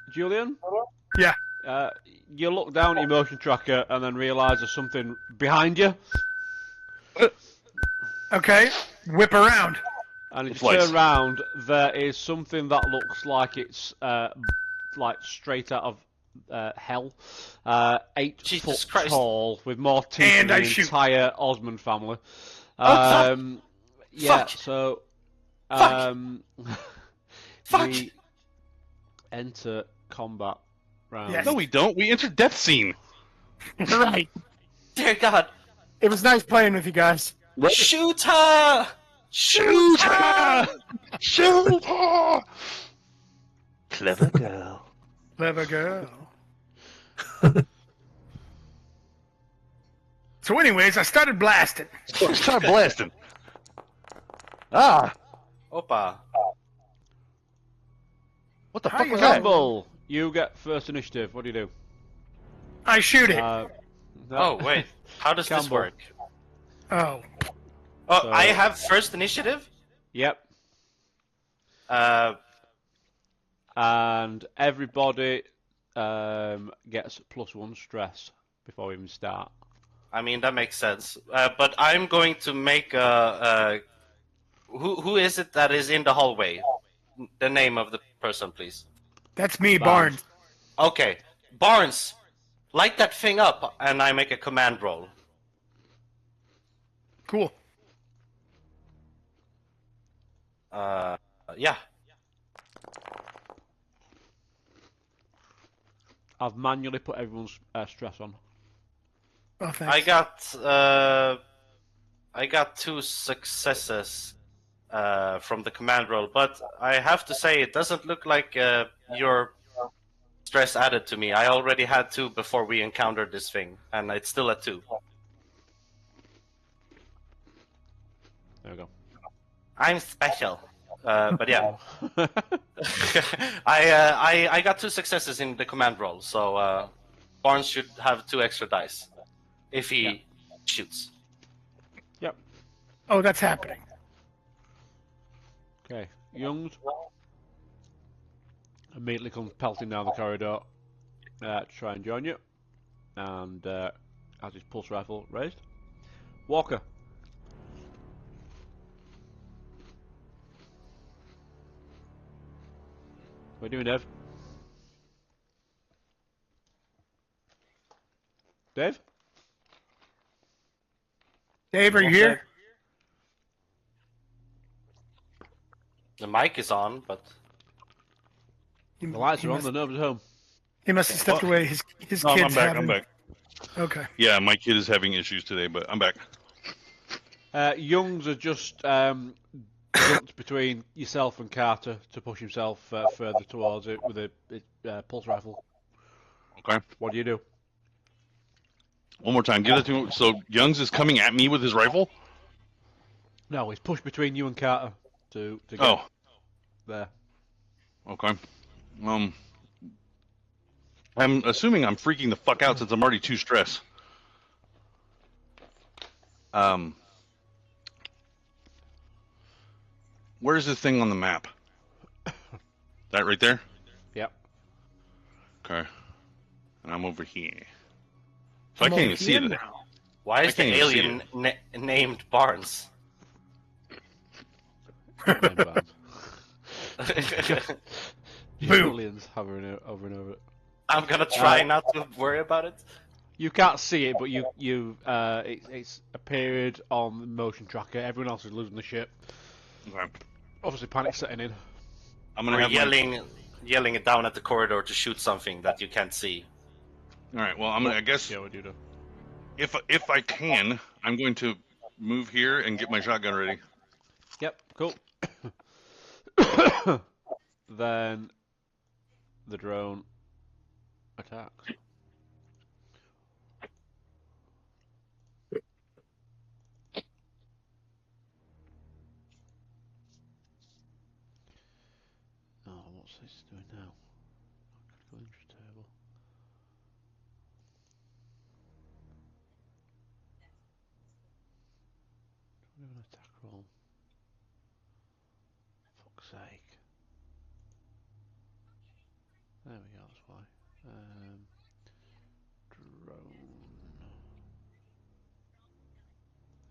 Julian? Yeah. You look down at your motion tracker and then realise there's something behind you. Okay. Whip around. And if It's you turn lice. around, there is something that looks like it's like straight out of hell. 8 Jesus foot Christ. tall, with more teeth And than I the shoot. entire Osmond family. fuck! Yeah, Fuck! so Fuck! Fuck! we enter combat round. Yes. No, we don't. We entered death scene. Right. Dear God! It was nice playing with you guys. Shoot her! Shoot her! Shoot her! Clever girl. Clever girl. So, anyways, I started blasting. Start blasting. Ah! Opa. What the Hi, fuck was y'all. that? Campbell, you get first initiative. What do you do? I shoot it. No. Oh, wait. How does this Campbell. work? Oh. Oh, So- I have first initiative? Yep. Uh, And everybody gets +1 stress before we even start. I mean, that makes sense. But I'm going to make a... Who is it that is in the hallway? The name of the person, please. That's me, Barnes. Barnes. Okay. Barnes, light that thing up, and I make a command roll. Cool. Yeah. I've manually put everyone's stress on. Oh, thanks. I got 2 successes from the command roll, but I have to say it doesn't look like your stress added to me. I already had 2 before we encountered this thing, and it's still at 2. There we go. I'm special. But yeah, I got 2 successes in the command roll, so Barnes should have 2 extra dice if he shoots. Yep. Oh, that's happening. Okay. Youngs immediately comes pelting down the corridor to try and join you, and has his pulse rifle raised. Walker. What are you doing, Dave? Dave? Dave, are you What's here? The mic is on, but He- The lights he are on, must- the nerves at home. He must have stepped away. His No, kids I'm back. having... I'm back. Okay. Yeah, my kid is having issues today, but I'm back. Youngs are just jumped between yourself and Carter to push himself further towards it with a pulse rifle. Okay. What do you do? One more time. Give it to me. So Youngs is coming at me with his rifle? No, he's pushed between you and Carter to get Oh, there. okay. I'm assuming I'm freaking the fuck out since I'm already too stressed. Where's this thing on the map? That right there? Yep. Okay. And I'm over here. So I I'm can't over even see here it. now. why is the can't even see alien named Barnes? Name bands. Boo. Aliens hovering over and over it. I'm gonna try not to worry about it. You can't see it, but it's appeared on the motion tracker. Everyone else is losing the shit. Okay. Obviously, panic setting in. I'm gonna Or have yelling it down at the corridor to shoot something that you can't see. All right. Well, I guess Yeah, what do you do? if I can, I'm going to move here and get my shotgun ready. Yep, cool. Then the drone attacks. Oh, what's this doing now? Critical interest table. Do an attack roll. Fuck's sake. There we go, that's why. Drone.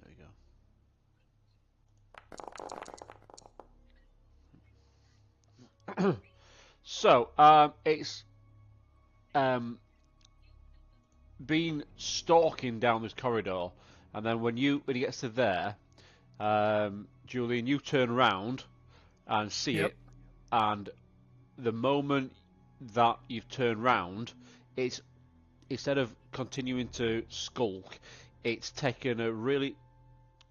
There we go. So, it's been stalking down this corridor, and then when he gets to there, Julian, you turn round and see Yep. it, and the moment that you've turned round, it's instead of continuing to skulk, it's taken a really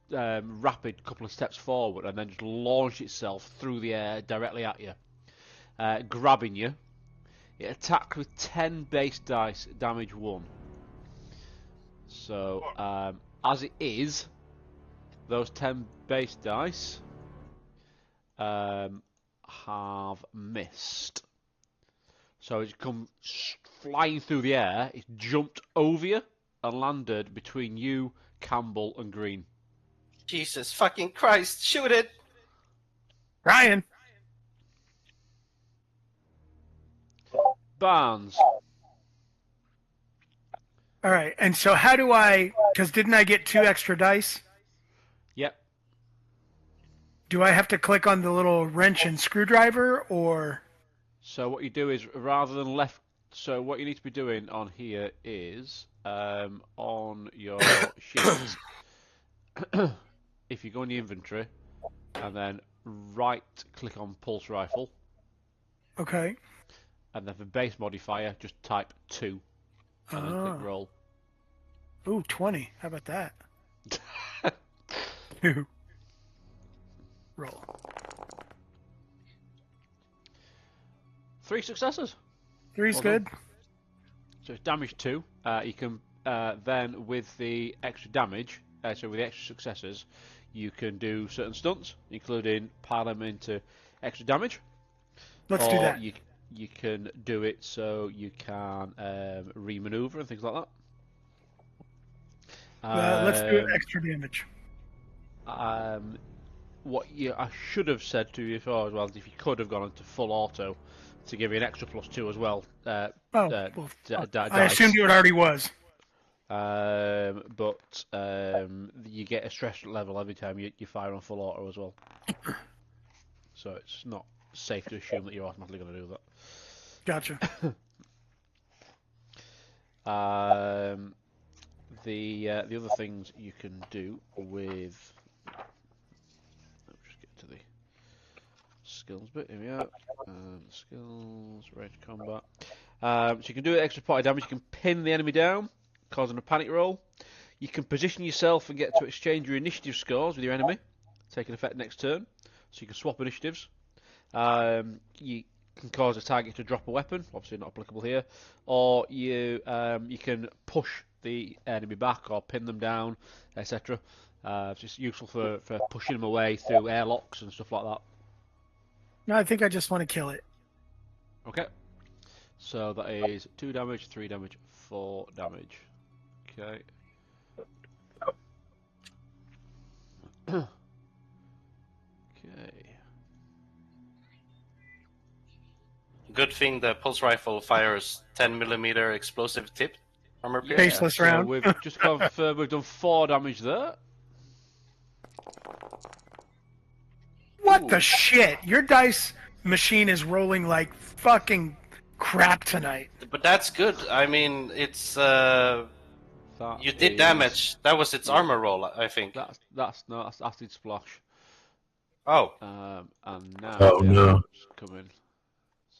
rapid couple of steps forward and then just launched itself through the air directly at you, grabbing you. It attacked with 10 base dice, damage 1. So, as it is, those 10 base dice have missed. So it's come flying through the air, it's jumped over you and landed between you, Campbell, and Green. Jesus fucking Christ! Shoot it! Ryan. Barnes. All right. And so how do I? Because didn't I get 2 extra dice? Yep. Do I have to click on the little wrench and screwdriver, or? So what you do is, rather than left, so what you need to be doing on here is, on your sheet, if you go in the inventory, and then right-click on pulse rifle, Okay. and then for base modifier, just type 2, and then click roll. Ooh, 20. How about that? 2. Roll. 3 successes. 3's Well good. done. So it's damage 2. You can then, with the extra damage, so with the extra successes, you can do certain stunts, including pile them into extra damage. Let's or do that. You can do it so you can re-maneuver and things like that. Let's do it extra damage. I should have said to you before as well is if you could have gone into full auto to give you an extra +2 as well. I Dice. assumed it already was. But you get a stress level every time you fire on full auto as well. So it's not safe to assume that you're automatically going to do that. Gotcha. The other things you can do with, let's just get to the skills bit. Here we are. Skills, range combat. So you can do extra party damage. You can pin the enemy down, causing a panic roll. You can position yourself and get to exchange your initiative scores with your enemy, taking effect next turn. So you can swap initiatives. You can cause a target to drop a weapon, obviously not applicable here, or you can push the enemy back or pin them down, etc. It's just useful for pushing them away through airlocks and stuff like that. No, I think I just want to kill it. Okay, so that is 2 damage, 3 damage, 4 damage. Okay. Okay. Good thing the pulse rifle fires 10mm explosive tipped armor pierce. Faceless so round. We've just confirmed we've done 4 damage there. What Ooh. the shit? Your dice machine is rolling like fucking crap tonight. But that's good. I mean, it's That you did is- damage. That was its Yeah. armor roll, I think. That's acid splash. Oh, And now Oh, the no. acids come in.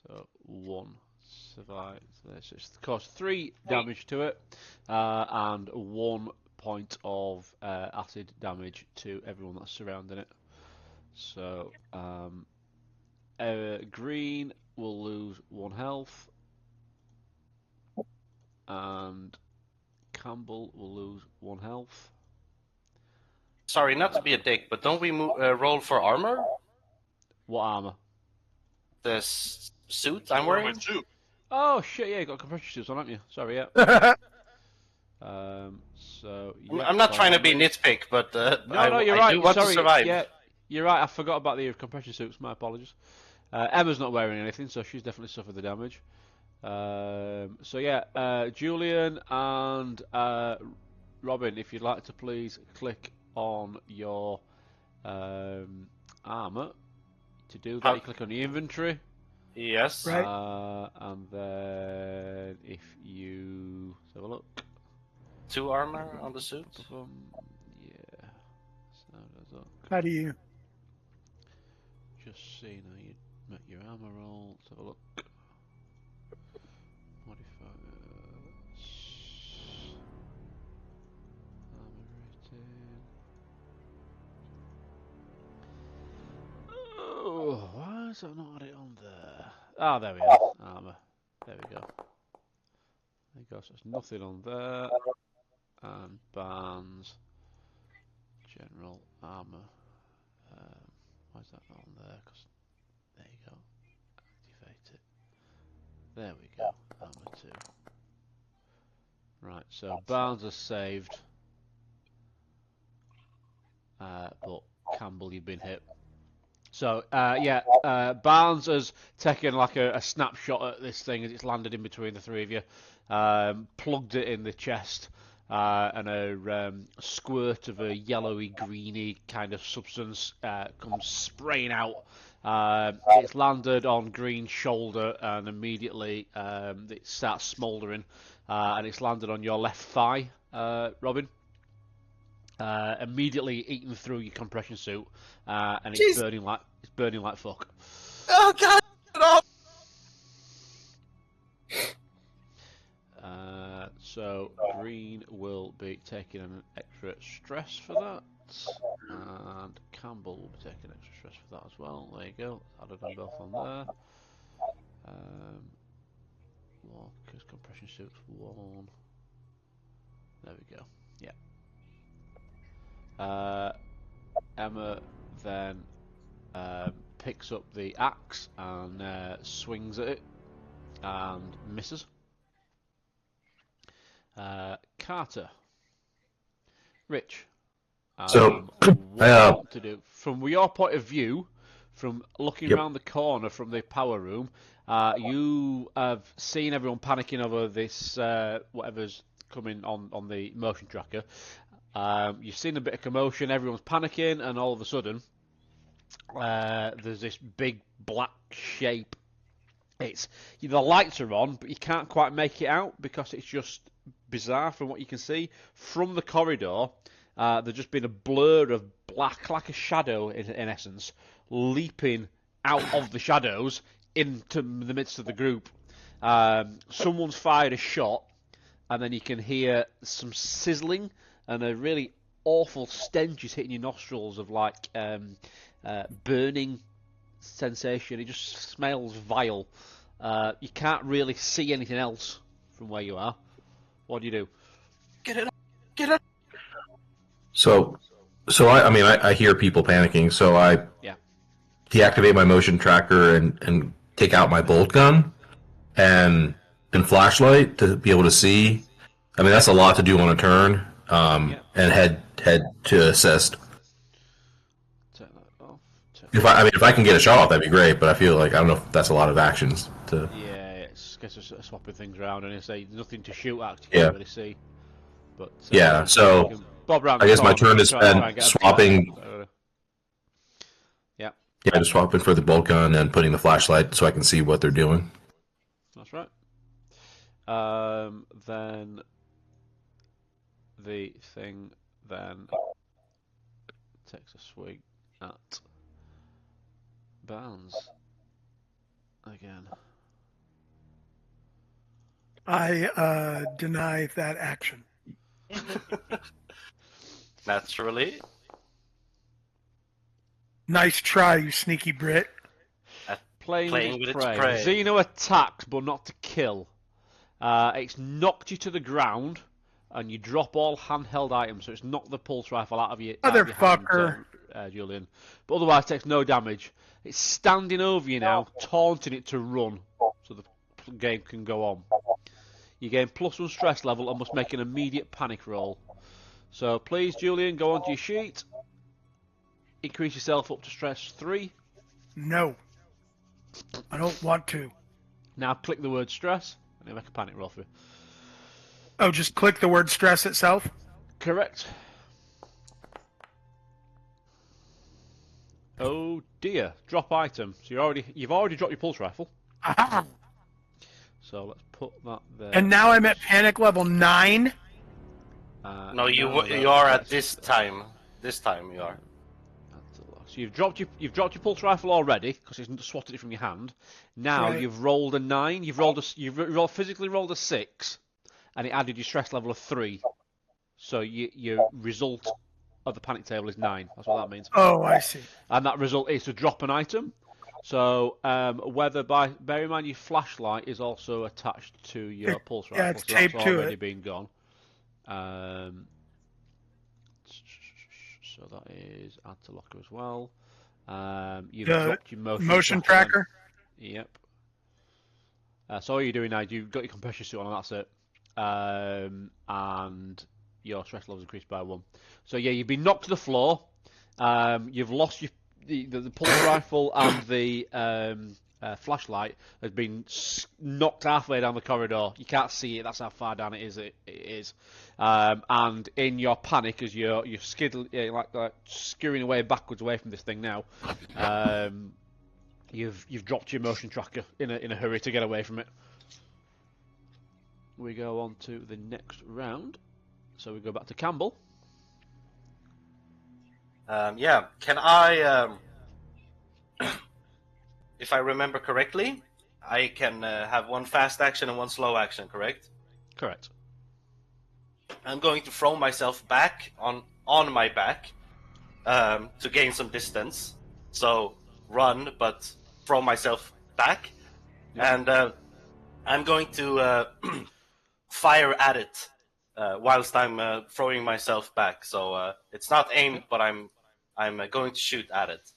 So 1 survives. So it's caused 3 damage to it, and 1 point of acid damage to everyone that's surrounding it. So Green will lose 1 health, and Campbell will lose 1 health. sorry, not to be a dick, but don't we roll for armor? What armor? The suit I'm wearing? Oh shit! Yeah, you got compression suits on, haven't you? Sorry, yeah. So yeah, I'm not trying to be armor. nitpick, but No, you're I right. do want Sorry, to survive. yeah, you're right. I forgot about the compression suits. My apologies. Emma's not wearing anything, so she's definitely suffered the damage. So yeah, Julian and Robin, if you'd like to please click on your armor. To do that, you click on the inventory, Yes. Right. And then if you let's have a look. 2 armor on the suit. Yeah. So does that. How do you? Just seeing how you make your armor roll. Let's have a look. Modifiers. Armor rating. Oh, why is that not it on there? Ah, there we are. Armor. There we go. There you go. So there's nothing on there. And Barnes. General armor. Why is that not on there? Because there you go. Activate it. There we go. Armor 2. Right, so Barnes has saved. But Campbell, you've been hit. So, Barnes has taken like a snapshot at this thing as it's landed in between the three of you. Plugged it in the chest. And a squirt of a yellowy, greeny kind of substance comes spraying out. It's landed on Green's shoulder and immediately it starts smouldering. And it's landed on your left thigh, Robin. Immediately eating through your compression suit, and it's burning like fuck. Oh god! So Green will be taking an extra stress for that, and Campbell will be taking extra stress for that as well. There you go. Added them both on there. Walker's compression suit's 1. There we go. Yeah. Emma then picks up the axe and swings at it and misses. Carter. Rich. So, what to do? From your point of view, from looking Yep. around the corner from the power room, you have seen everyone panicking over this, whatever's coming on the motion tracker. You've seen a bit of commotion, everyone's panicking, and all of a sudden, there's this big black shape. The lights are on, but you can't quite make it out because it's just bizarre from what you can see. From the corridor, there's just been a blur of black, like a shadow in essence, leaping out of the shadows into the midst of the group. Someone's fired a shot, and then you can hear some sizzling and a really awful stench is hitting your nostrils of like burning sensation. It just smells vile. You can't really see anything else from where you are. What do you do? Get it up! Get it up! So I hear people panicking, so I Yeah. deactivate my motion tracker and take out my bolt gun and flashlight to be able to see. I mean, that's a lot to do on a turn. And head to assist. Turn that off. If I can get a shot off, that'd be great. But I feel like I don't know if that's a lot of actions to. Yeah, it's just swapping things around, and it's nothing to shoot at. You Yeah. can't really see. But Yeah, so you can bob round I the guess my corner turn is and try and spent get a swapping. flash. Yeah, Yeah, just swapping for the bolt gun and putting the flashlight so I can see what they're doing. that's right. Then the thing then takes a swing at Barnes again. I deny that action. Naturally. Nice try, you sneaky Brit. Playing with its prey. Xeno attacks, but not to kill. It's knocked you to the ground, and you drop all handheld items, so it's knocked the pulse rifle out of your Motherfucker. hand, Julian. But otherwise, it takes no damage. It's standing over you now, taunting it to run, so the game can go on. You gain +1 stress level and must make an immediate panic roll. So please, Julian, go onto your sheet. Increase yourself up to stress 3. No. I don't want to. Now click the word stress, and it'll make a panic roll for you. Oh, just click the word stress itself? Correct. Oh dear, drop item. So you've already dropped your pulse rifle. Ah. So let's put that there. And now I'm at panic level 9. No, now you that- are at let's- this time. This time you are. So you've dropped your pulse rifle already because it's swatted it from your hand. Now Right. you've rolled a 9. You've physically rolled a 6, and it added your stress level of 3. So your result of the panic table is 9. That's what that means. Oh, I see. And that result is to drop an item. So bear in mind your flashlight is also attached to your pulse rifle, Yeah, it's so taped that's to already it. been gone. So that is add to locker as well. You've The dropped your motion tracker. tracker. Yep. So all you're doing now, you've got your compression suit on, and that's it. And your stress level's increased by 1. So yeah, you've been knocked to the floor. You've lost the pulse rifle and the flashlight has been knocked halfway down the corridor. You can't see it. That's how far down it is. And in your panic, as you're like skewing away backwards away from this thing now, you've dropped your motion tracker in a hurry to get away from it. We go on to the next round. So we go back to Campbell. Yeah. Can I? If I remember correctly, I can have one fast action and one slow action. Correct? Correct. I'm going to throw myself back on my back to gain some distance. So run, but throw myself back, and I'm going to fire at it whilst I'm throwing myself back. So it's not aimed, but I'm going to shoot at it.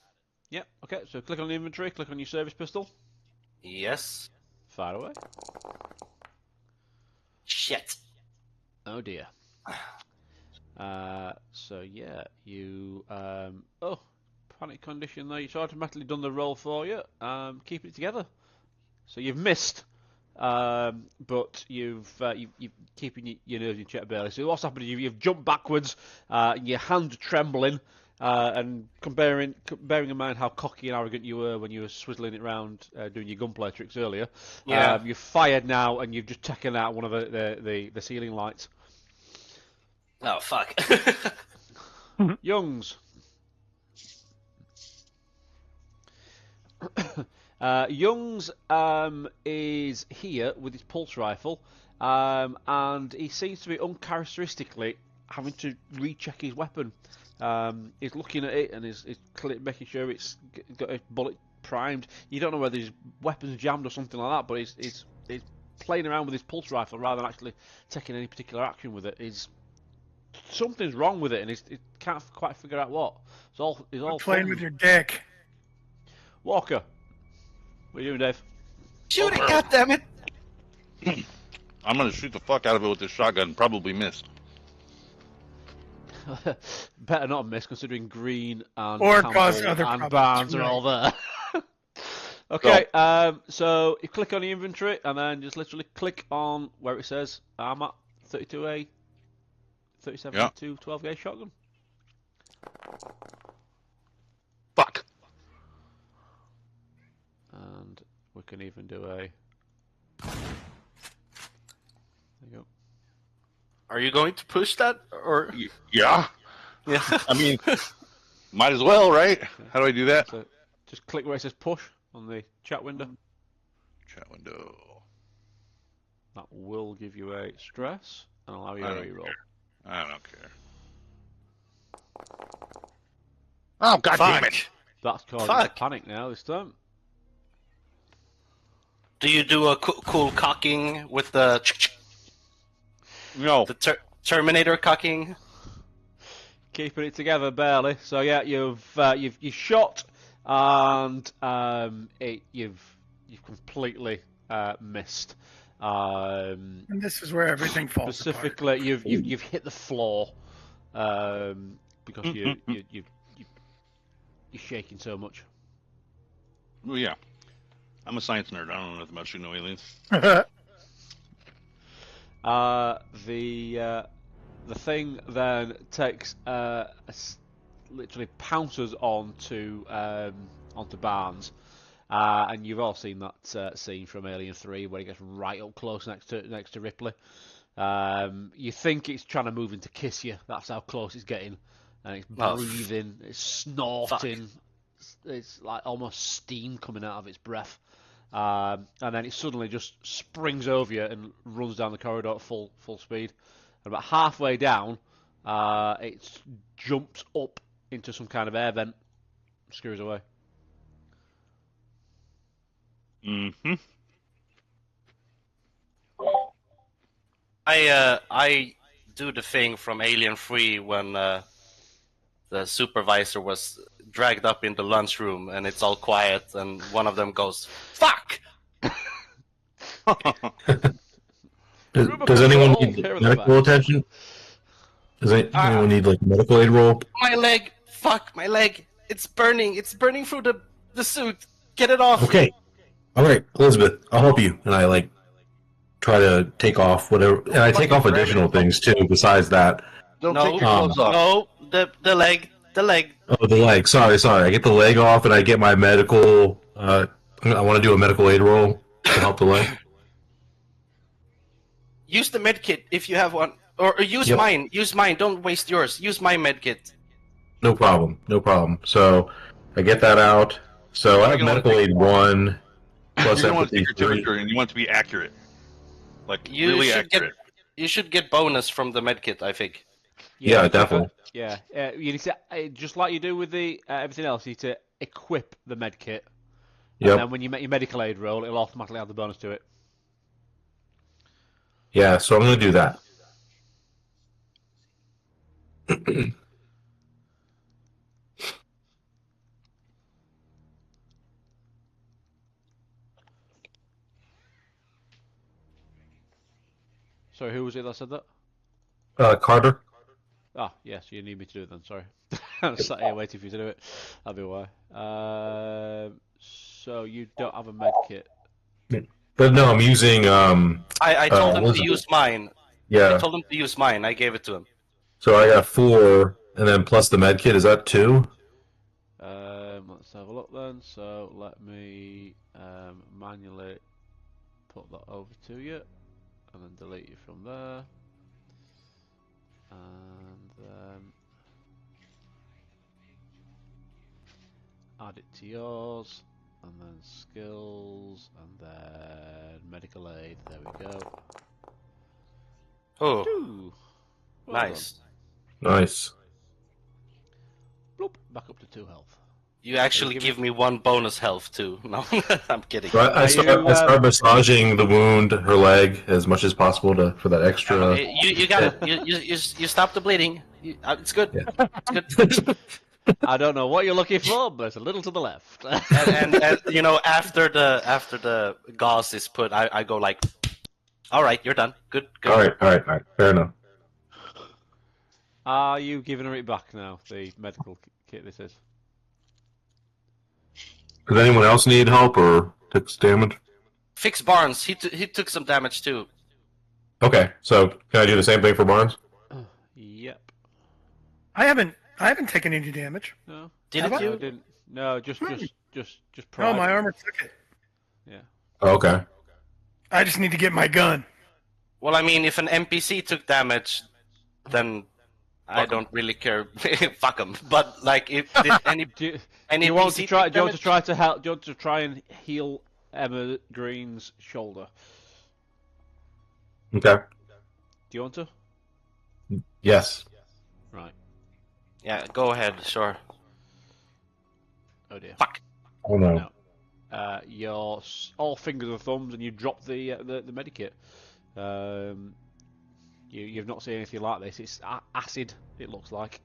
Yep. Okay. So click on the inventory. Click on your service pistol. Yes. Fire away. Shit. Oh dear. So yeah, you panic condition though. It's automatically done the roll for you. Keep it together. So you've missed, but you've keeping your nerves in check barely. So what's happened is you've jumped backwards, your hand trembling, and bearing in mind how cocky and arrogant you were when you were swizzling it round doing your gunplay tricks earlier. Yeah. You've fired now, and you've just taken out one of the ceiling lights. Oh fuck. Youngs. Youngs is here with his pulse rifle, and he seems to be uncharacteristically having to recheck his weapon. He's looking at it and he's making sure it's got a bullet primed. You don't know whether his weapon's jammed or something like that, but he's playing around with his pulse rifle rather than actually taking any particular action with it. Something's wrong with it, and he can't quite figure out what. He's all Playing fun. with your dick. Walker, what are you doing, Dave? Shoot it, goddammit! I'm gonna shoot the fuck out of it with this shotgun. Probably missed. Better not miss, considering Green and Or Campbell cause other and problems, Barnes are right. all there. Okay, so you click on the inventory and then just literally click on where it says I'm at 32A, 37A2, 12 gauge shotgun. Fuck. And we can even do a. There you go. Are you going to push that or? Yeah. Yeah. I mean, might as well, right? How do I do that? So just click where it says push on the chat window. Chat window. That will give you a stress and allow you a reroll. I don't care. Oh, god damn it! That's causing Fuck. panic now this time. Do you do a cool cocking with the No. Terminator cocking? Keeping it together barely. So yeah, you've shot and you've completely missed. And this is where everything falls Specifically, you've hit the floor because you're shaking so much. Well, yeah. I'm a science nerd. I don't know nothing about shooting no aliens. apart. The thing then takes literally pounces onto Barnes. And you've all seen that scene from Alien 3 where he gets right up close next to Ripley. You think it's trying to move in to kiss you. That's how close it's getting. And it's breathing, it's snorting. It's like almost steam coming out of its breath. And then it suddenly just springs over you and runs down the corridor at full speed. And about halfway down, it jumps up into some kind of air vent, scurries away. Mm-hmm. I do the thing from Alien 3 when the supervisor was dragged up in the lunchroom and it's all quiet and one of them goes, "Fuck!" Does anyone need medical attention? Does anyone need like medical aid roll? My leg! Fuck, my leg! It's burning! It's burning through the suit! Get it off! Okay. All right, Elizabeth, I'll help you. And I like try to take off whatever, and I take off additional things too besides that. Don't take your clothes off. No, the leg. Oh, the leg. Sorry. I get the leg off, and I get my medical. I want to do a medical aid roll to help the leg. Use the med kit if you have one, or use mine. Use mine. Don't waste yours. Use my med kit. No problem. So I get that out. So I have medical aid 1 plus You want to take empathy your 3. temperature, and you want it to be accurate, like You really should accurate. You should get bonus from the med kit, I think. Yeah, definitely. Yeah, you need to just like you do with the everything else. You need to equip the med kit, and Yep. then when you make your medical aid roll, it'll automatically add the bonus to it. Yeah, so I'm going to do that. Sorry, who was it that said that? Carter? Ah, yes, you need me to do it then. Sorry, I'm sat here waiting for you to do it. That'll be why. So you don't have a med kit. But no, I'm using. I told him to Elizabeth. use mine. I Yeah. told him to use mine. I gave it to him. So I got 4, and then plus the med kit. Is that 2? Let's have a look then. So let me manually put that over to you, and then delete you from there, and then add it to yours, and then skills, and then medical aid. There we go. Oh, Ooh, well nice. Nice. done. Bloop, back up to 2 health. You actually give me 1 bonus health too. No, I'm kidding. So I start massaging the wound, her leg, as much as possible for that extra. You got it. You stop the bleeding. It's good. Yeah. It's good. I don't know what you're looking for, but it's a little to the left. and you know, after the gauze is put, I go like, all right, you're done. Good. All right. Fair enough. Are you giving her it back now? The medical kit. This is. Does anyone else need help or took damage? Fix Barnes. He took some damage too. Okay, so can I do the same thing for Barnes? Yep. I haven't taken any damage. No. Didn't Have I? you? No, didn't. No, just No, pride. my armor took it. Yeah. Okay. I just need to get my gun. Well, I mean, if an NPC took damage, then I don't really care. Fuck them. But like, if did any Do any you want NPC to try? take Do you want to damage? try to help? Do you want to try and heal Emma Green's shoulder? Okay. Do you want to? Yes. Right. Yeah, go ahead. Sure. Oh dear. Fuck. Oh no. No. You're all fingers and thumbs, and you drop the medikit. You've not seen anything like this. It's acid. It looks like.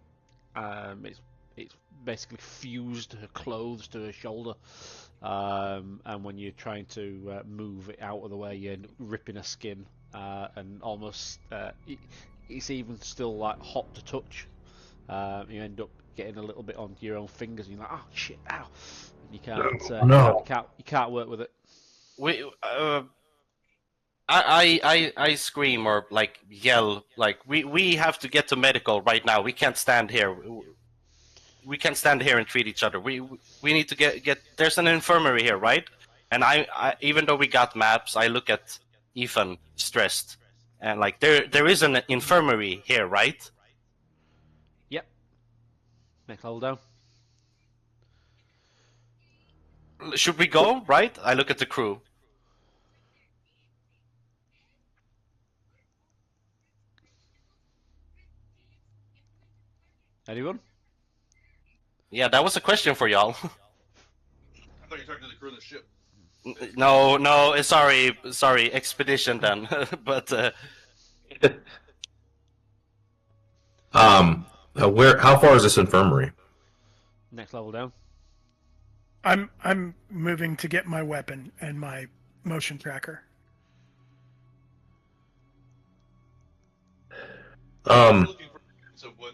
It's basically fused her clothes to her shoulder. And when you're trying to move it out of the way, you're ripping her skin, and almost it's even still like hot to touch. You end up getting a little bit onto your own fingers, and you're like, oh shit, ow! And you can't, No. you can't work with it. I scream or like yell like we have to get to medical right now. We can't stand here. we can't stand here and treat each other. We need to get. There's an infirmary here, right? And I even though we got maps, I look at Ethan stressed, and like there is an infirmary here, right? Yep. Next level down. Should we go? Right? I look at the crew. Anyone? Yeah, that was a question for y'all. I thought you were talking to the crew of the ship. No, sorry, expedition then. But How far is this infirmary? Next level down. I'm moving to get my weapon and my motion tracker. Um, looking for evidence of what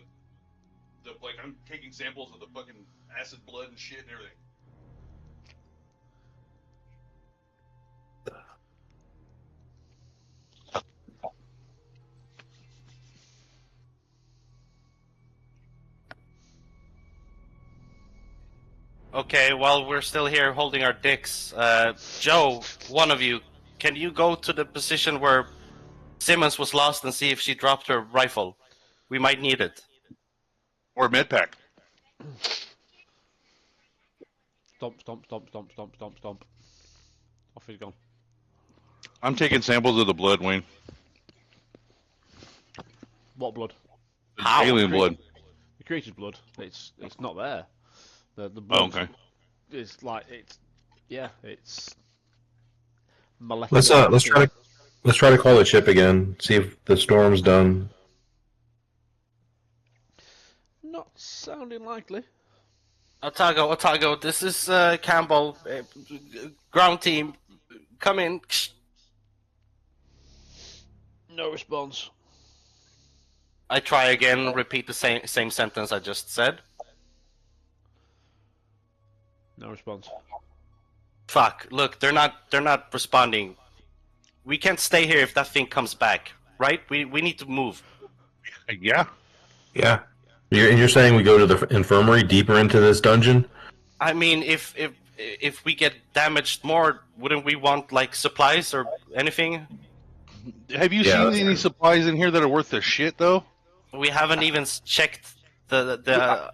I'm taking samples of the fucking acid blood and shit and everything. okay, while we're still here holding our dicks, Joe, one of you, can you go to the position where Simmons was lost and see if she dropped her rifle? We might need it. Or medpack. Stomp, stomp, stomp, stomp, stomp, stomp, stomp. Off he's gone. I'm taking samples of the blood, Wayne. What blood? How? Alien blood. The creature's blood. It's not there. The blood. Oh, okay. It's like it's molecular. let's try to call the ship again. See if the storm's done. Not sounding likely. Otago, this is Campbell, ground team, come in. No response. I try again, repeat the same sentence I just said. No response. Fuck, look, they're not responding. We can't stay here if that thing comes back, right? We need to move. Yeah. Yeah. You're saying we go to the infirmary deeper into this dungeon? I mean, if we get damaged more, wouldn't we want like supplies or anything? Have you Yeah, seen that's any true. supplies in here that are worth the shit, though? We haven't even checked the.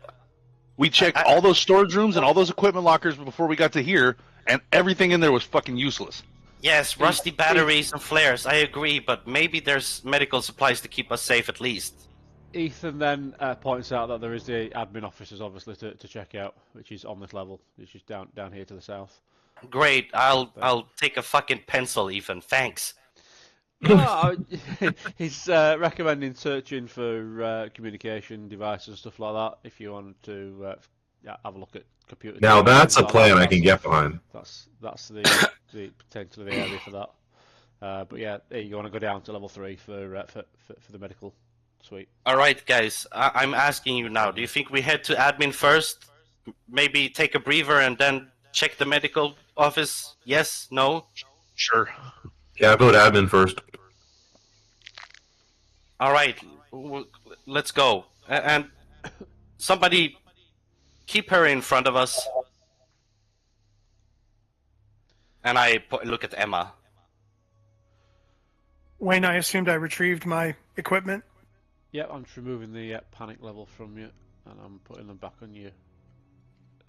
We checked all those storage rooms and all those equipment lockers before we got to here, and everything in there was fucking useless. Yes, rusty batteries and flares. I agree, but maybe there's medical supplies to keep us safe at least. Ethan then points out that there is the admin offices, obviously, to check out, which is on this level, which is down here to the south. Great, I'll take a fucking pencil, Ethan. Thanks. No, he's recommending searching for communication devices and stuff like that. If you want to have a look at computer. Now that's a like plan that, I can get behind. That's the potentially the area for that. But yeah, there you want to go down to level 3 for the medical suite. All right, guys. I'm asking you now. Do you think we head to admin first? Maybe take a breather and then check the medical office? Yes? No? Sure. Yeah, I vote admin first. All right. Let's go. And somebody keep her in front of us. And I look at Emma. Wayne, I assumed I retrieved my equipment. Yeah, I'm just removing the panic level from you, and I'm putting them back on you.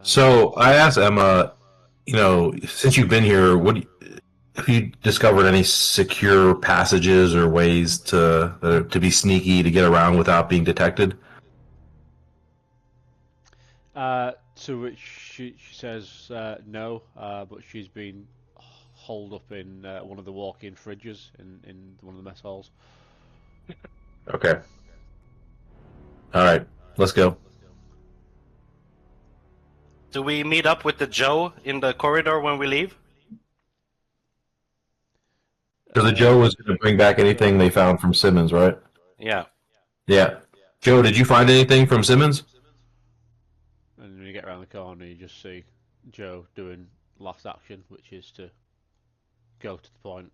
So I asked Emma, since you've been here, have you discovered any secure passages or ways to be sneaky to get around without being detected? To which she says no, but she's been holed up in one of the walk-in fridges in one of the mess halls. Okay. All right, let's go. Do we meet up with the Joe in the corridor when we leave? Because the Joe was going to bring back anything they found from Simmons, right? Yeah. Yeah. Joe, did you find anything from Simmons? And when you get around the corner, you just see Joe doing last action, which is to go to the point.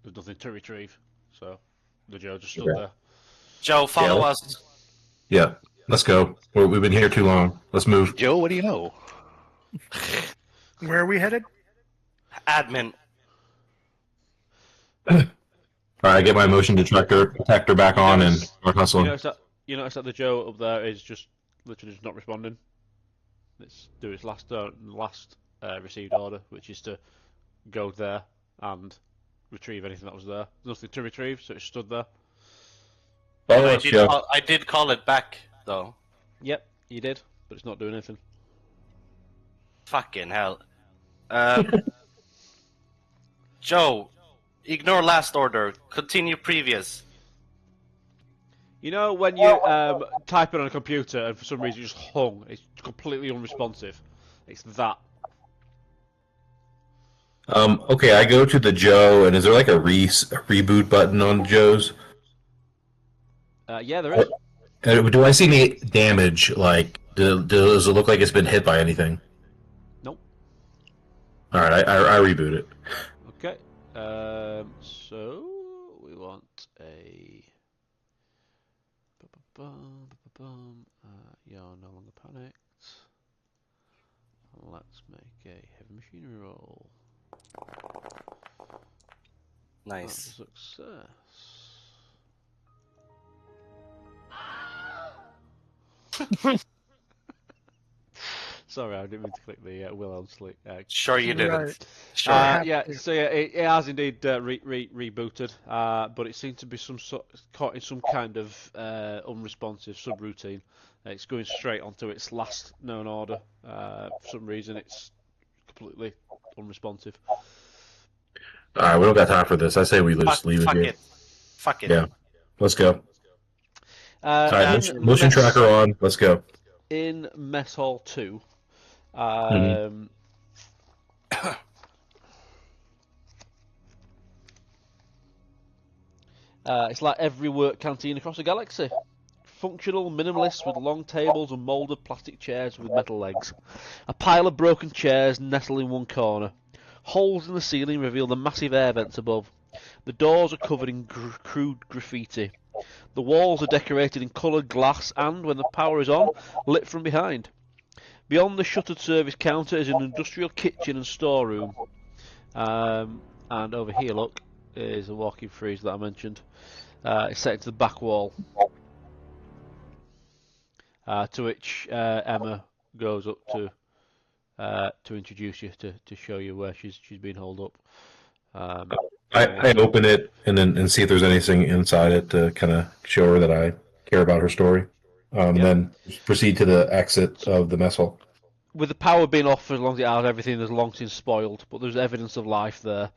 There's nothing to retrieve, so the Joe just stood there. Joe, follow Yeah. us. Yeah. let's go. We've been here too long. Let's move. Joe, what do you know? Where are we headed? Admin. All right, get my motion detector back on and start hustling. You notice that the Joe up there is just literally just not responding. Let's do its last received order, which is to go there and retrieve anything that was there. There's nothing to retrieve, so it stood there. Oh, let's go. I did call it back though. Yep, you did, but it's not doing anything. Fucking hell. Joe, ignore last order. Continue previous. You know when you type it on a computer and for some reason you just hung, it's completely unresponsive. It's that. Okay, I go to the Joe, and is there like a reboot button on Joe's? Yeah, there is. Do I see any damage? Like, does it look like it's been hit by anything? Nope. All right, I reboot it. Okay. So we want a. You're no longer panicked. Let's make a heavy machinery roll. Nice. Success. Sorry, I didn't mean to click the Wilhelm sleep. Sure you didn't. Right. Sure. Yeah, so yeah, it has indeed rebooted, but it seemed to be caught in some kind of unresponsive subroutine. It's going straight onto its last known order. For some reason, it's completely unresponsive. All right, we don't got time for this. I say we just leave it here. Fuck it. Yeah, let's go. All right, And motion tracker on. Let's go. In Mess Hall 2, it's like every work canteen across the galaxy. Functional, minimalist with long tables and moulded plastic chairs with metal legs. A pile of broken chairs nestled in one corner. Holes in the ceiling reveal the massive air vents above. The doors are covered in crude graffiti. The walls are decorated in coloured glass and, when the power is on, lit from behind. Beyond the shuttered service counter is an industrial kitchen and storeroom. And over here, look, is a walk-in freezer that I mentioned. It's set into the back wall. To which Emma goes up to introduce you, to show you where she's been holed up. I open it and see if there's anything inside it to kind of show her that I care about her story. Then proceed to the exit of the mess hall. With the power being off for as long as it has, everything has long since spoiled, but there's evidence of life there.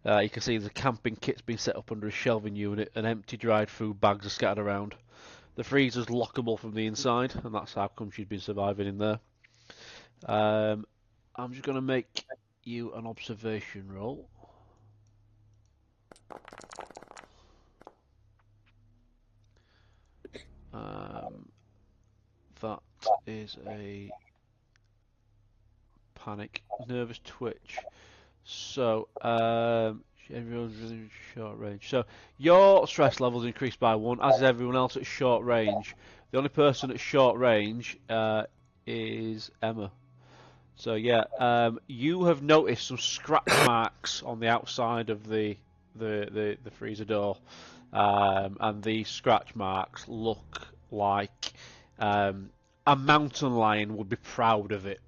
You can see the camping kit's been set up under a shelving unit, and empty dried food bags are scattered around. The freezer's lockable from the inside, and that's how come she's been surviving in there. I'm just going to make you an observation roll. That is a panic, nervous twitch. So, everyone's within short range. So, your stress levels increased by 1, as is everyone else at short range. The only person at short range is Emma. So, yeah, you have noticed some scratch marks on the outside of the freezer door. And these scratch marks look like a mountain lion would be proud of it.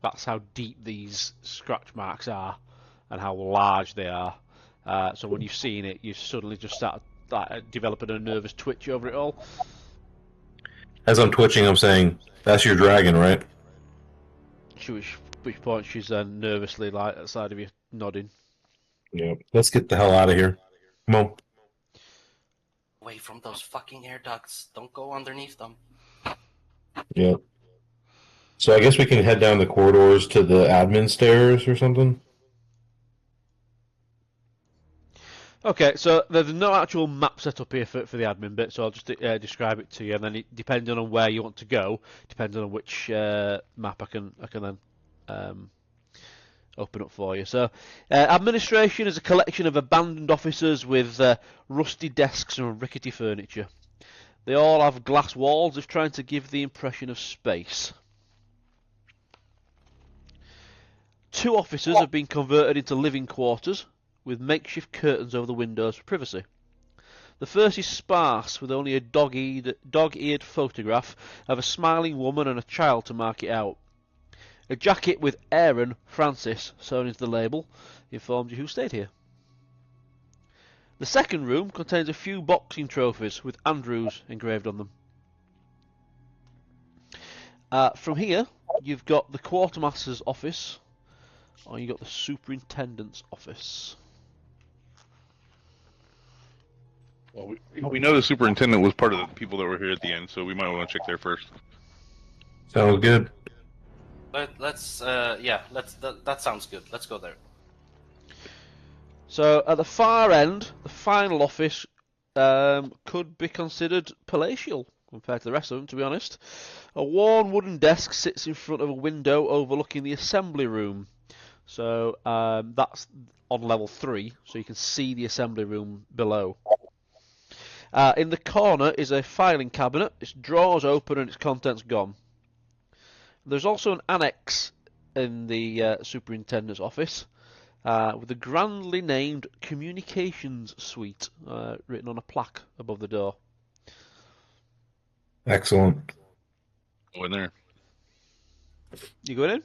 That's how deep these scratch marks are and how large they are. So when you've seen it, you suddenly just start developing a nervous twitch over it all. As I'm twitching, I'm saying, "That's your dragon, right?" Which point she's nervously like at the side of you, nodding. Yeah. Let's get the hell out of here. Come on. Away from those fucking air ducts. Don't go underneath them. Yeah. So I guess we can head down the corridors to the admin stairs or something. Okay, so there's no actual map set up here for the admin bit, so I'll just describe it to you, and then depending on where you want to go, depending on which map I can then open up for you. So, administration is a collection of abandoned offices with rusty desks and rickety furniture. They all have glass walls, just trying to give the impression of space. 2 offices have been converted into living quarters, with makeshift curtains over the windows for privacy. The first is sparse, with only a dog-eared photograph of a smiling woman and a child to mark it out. A jacket with Aaron Francis sewn into the label informs you who stayed here. The second room contains a few boxing trophies with Andrews engraved on them. From here, you've got the quartermaster's office, or you've got the superintendent's office. Well, we know the superintendent was part of the people that were here at the end, so we might want to check there first. Sounds good. That sounds good. Let's go there. So at the far end, the final office could be considered palatial compared to the rest of them, to be honest. A worn wooden desk sits in front of a window overlooking the assembly room. So that's on level 3, so you can see the assembly room below. In the corner is a filing cabinet. Its drawers open and its contents gone. There's also an annex in the superintendent's office with a grandly named communications suite written on a plaque above the door. Excellent. Go in there. You going in?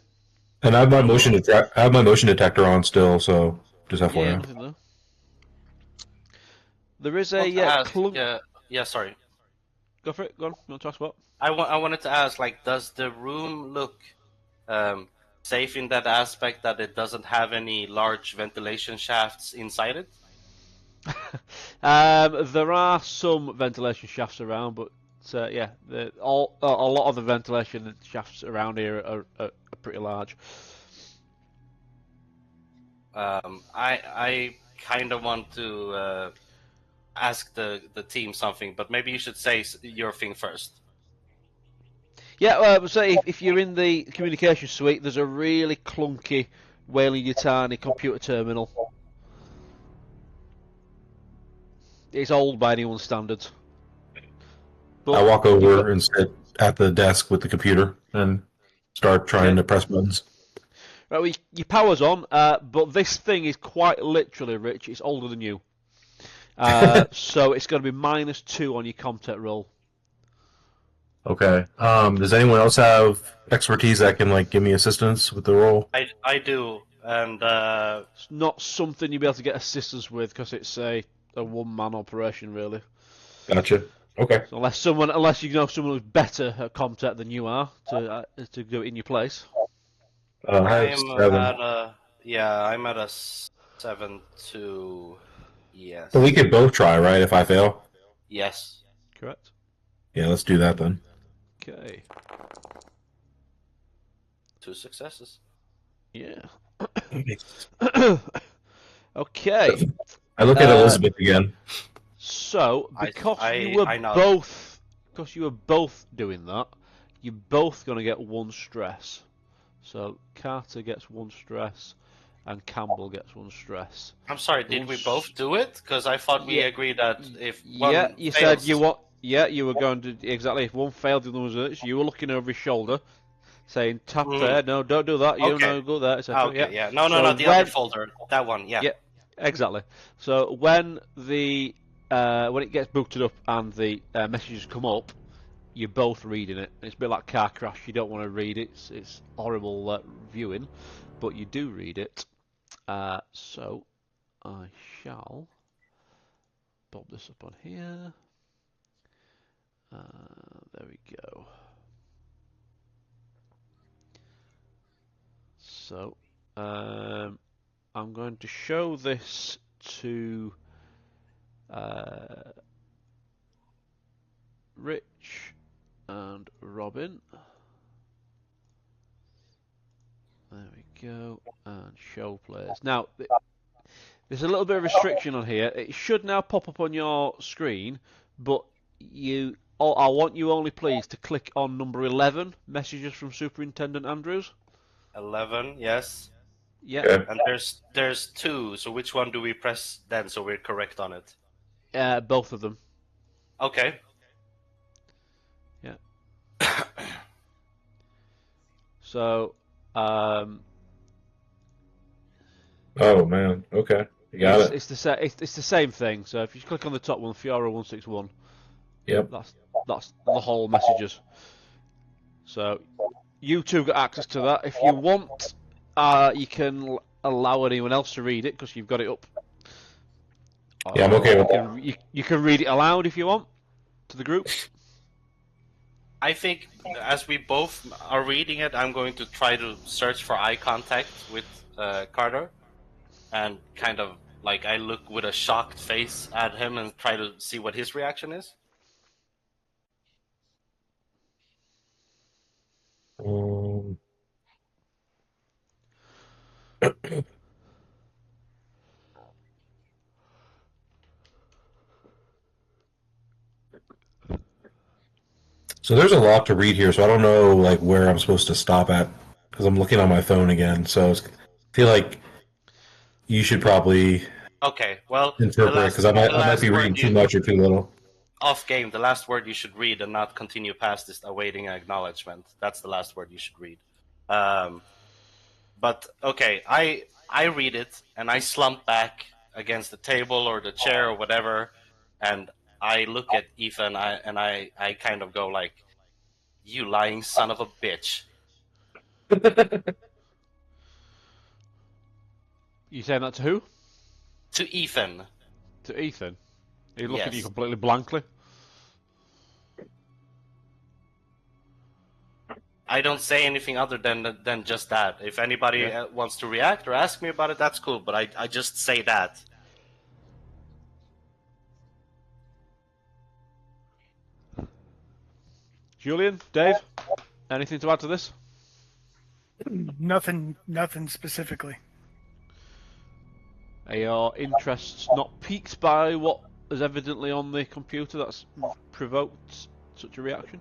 And I have my motion detector on still, so just Yeah, FYI. nothing there. There is Want to a ask, clunk. sorry. Go for it. Go on. You want to talk about? I wanted to ask, like, does the room look safe in that aspect that it doesn't have any large ventilation shafts inside it? There are some ventilation shafts around, but yeah, a lot of the ventilation shafts around here are pretty large. I kind of want to ask the team something, but maybe you should say your thing first. Yeah, so if you're in the communication suite, there's a really clunky Whaley-Yutani computer terminal. It's old by anyone's standards. But I walk over and sit at the desk with the computer and start trying to press buttons. Right, well, your power's on, but this thing is quite literally, Rich, it's older than you. So it's going to be -2 on your Comtech roll. Okay. Does anyone else have expertise that can give me assistance with the roll? I do, and It's not something you'll be able to get assistance with because it's a one-man operation, really. Gotcha. Okay. So unless you know someone who's better at Comtech than you are to do it in your place. I have 7. I'm at a 7-2. Yes. So we could both try, right? If I fail. Yes. Correct. Yeah, let's do that then. Okay. 2 successes. Yeah. Okay. I look at Elizabeth again. So because you were both doing that, you're both gonna get 1 stress. So Carter gets 1 stress, and Campbell gets 1 stress. I'm sorry, did we both do it? Because I thought we agreed that if one you fails... said you what? Yeah, you were going to exactly. If one failed, the other was it. You were looking over his shoulder, saying "tap there." No, don't do that. You know, go there. Okay, yeah. No, So the other folder, that one. Yeah. Yeah, exactly. So when it gets booted up and the messages come up, you're both reading it. It's a bit like car crash. You don't want to read it. It's horrible viewing, but you do read it. So I shall pop this up on here. There we go. So I'm going to show this to Rich and Robin. There we go, and show players. Now, there's a little bit of restriction on here. It should now pop up on your screen, but I want you only, please, to click on number 11, messages from Superintendent Andrews. 11, yes. Yeah. Okay. And there's 2, so which one do we press then so we're correct on it? Both of them. Okay. So, Oh man. Okay. You got it. it's the same thing. So if you click on the top one, Fiora 161, Yep. that's the whole messages. So you two got access to that. If you want, you can allow anyone else to read it because you've got it up. Yeah, I'm okay with that. You can read it aloud if you want to the group. I think as we both are reading it, I'm going to try to search for eye contact with Carter, and kind of like I look with a shocked face at him and try to see what his reaction is. Um, so there's a lot to read here, so I don't know like where I'm supposed to stop at because I'm looking on my phone again. So I feel like you should probably Okay, well, interpret because I might be reading too much or too little. Off game, the last word you should read and not continue past is awaiting acknowledgement. That's the last word you should read. But okay, I read it and I slump back against the table or the chair or whatever, and I look at Ethan and I kind of go like, "You lying son of a bitch." You saying that to who? To Ethan. To Ethan. He looked at you Yes. completely blankly. I don't say anything other than just that. If anybody wants to react or ask me about it, that's cool. But I just say that. Julian, Dave, anything to add to this? Nothing specifically. Are your interests not piqued by what is evidently on the computer that's provoked such a reaction?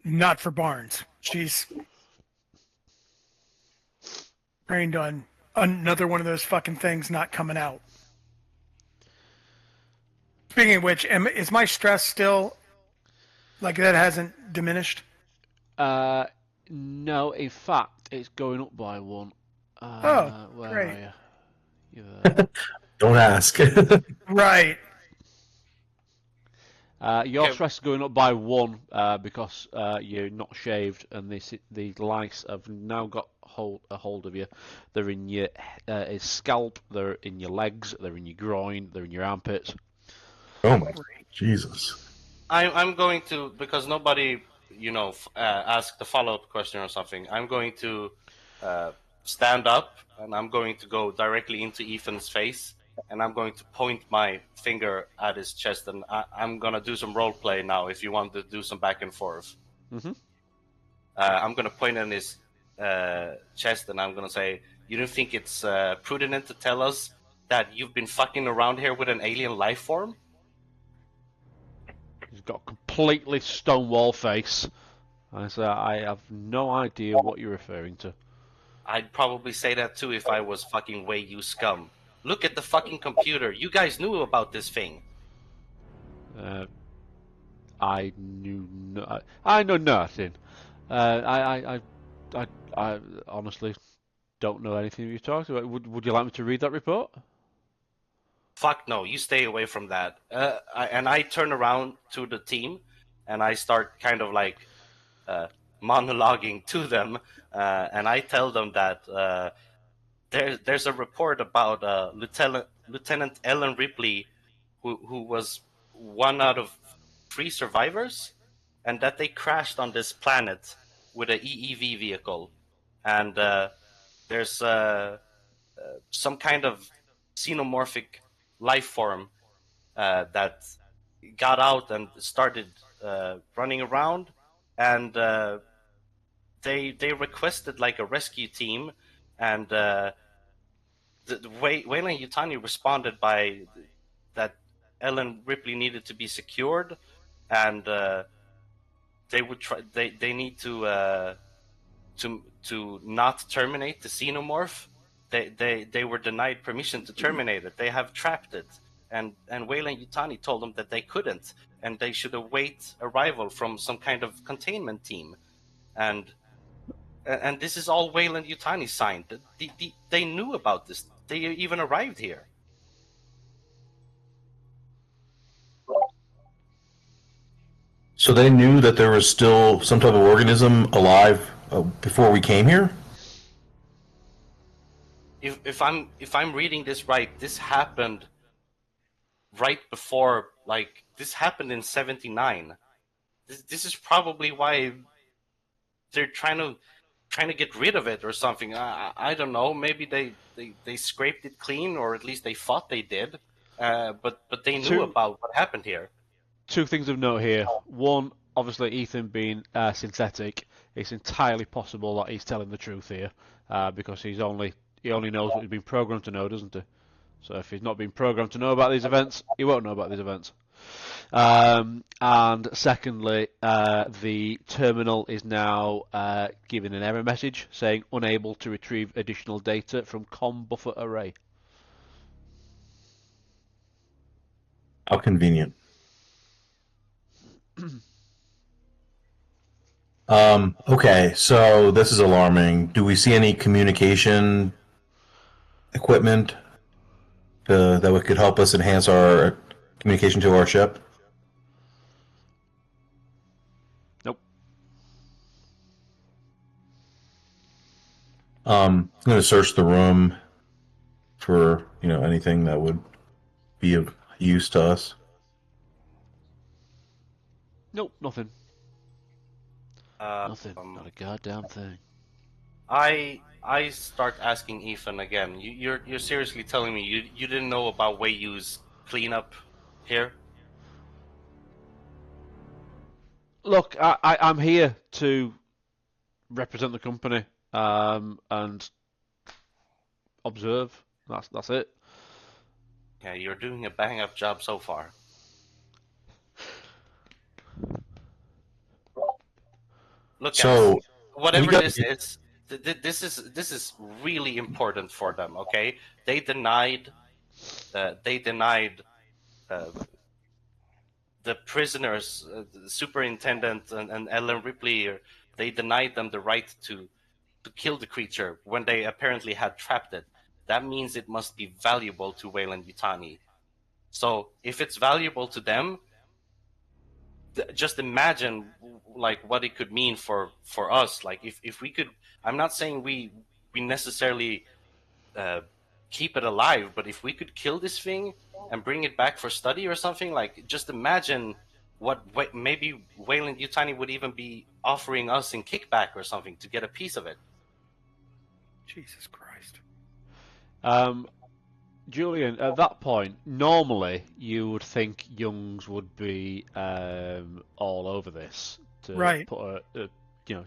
Not for Barnes. She's trained on another one of those fucking things not coming out. Speaking of which, is my stress still like that hasn't diminished? No, in fact, it's going up by one. Where great. are you? You're there. Don't ask. Right. Your stress is going up by one because you're not shaved, and the lice have now got a hold of you. They're in your scalp, they're in your legs, they're in your groin, they're in your armpits. Oh my Jesus! I'm going to, because nobody asked the follow-up question or something. I'm going to stand up and I'm going to go directly into Ethan's face. And I'm going to point my finger at his chest, and I'm gonna do some role play now. If you want to do some back and forth, I'm gonna point at his chest, and I'm gonna say, "You don't think it's prudent to tell us that you've been fucking around here with an alien life form?" He's got a completely stonewall face. I say, I have no idea what you're referring to. I'd probably say that too if I was fucking way you scum. Look at the fucking computer. You guys knew about this thing. I know nothing. I honestly don't know anything you talked about. Would you like me to read that report? Fuck no, you stay away from that. I turn around to the team, and I start kind of like monologuing to them, and I tell them that there's a report about Lieutenant Ellen Ripley, who was one out of 3 survivors, and that they crashed on this planet with an EEV vehicle, and there's some kind of xenomorphic life form that got out and started running around, and they requested like a rescue team, and Wayland Yutani responded by that Ellen Ripley needed to be secured, and they would try. They need to not terminate the xenomorph. They were denied permission to terminate it. They have trapped it, and Wayland Yutani told them that they couldn't, and they should await arrival from some kind of containment team, and this is all Wayland Yutani signed. They knew about this. They even arrived here. So they knew that there was still some type of organism alive before we came here? If I'm reading this right, this happened right before, like, this happened in 79. This is probably why they're trying to get rid of it or something. I don't know. Maybe they scraped it clean, or at least they thought they did. But they knew about what happened here. Two things of note here. One, obviously Ethan being synthetic, it's entirely possible that he's telling the truth here, because he only knows what he's been programmed to know, doesn't he? So if he's not been programmed to know about these events, he won't know about these events. And secondly, the terminal is now giving an error message saying unable to retrieve additional data from COM buffer array. How convenient. Okay, so this is alarming. Do we see any communication equipment that could help us enhance our communication to our ship? Nope. I'm going to search the room for anything that would be of use to us. Nope, nothing. Nothing. Not a goddamn thing. I start asking Ethan again. You're seriously telling me you didn't know about Weiyu's cleanup here? Look, I'm here to represent the company and observe. That's it. Yeah, you're doing a bang-up job so far. Look, So, guys, whatever this is, this is really important for them. Okay, they denied the prisoners, the superintendent and Ellen Ripley. They denied them the right to kill the creature when they apparently had trapped it. That means it must be valuable to Wayland Yutani. So if it's valuable to them, just imagine like what it could mean for us. Like if we could, I'm not saying we necessarily keep it alive, but if we could kill this thing and bring it back for study or something, like just imagine what maybe Wayland Yutani would even be offering us in kickback or something to get a piece of it. Jesus Christ. Julian, at that point, normally you would think Youngs would be all over this to Right. put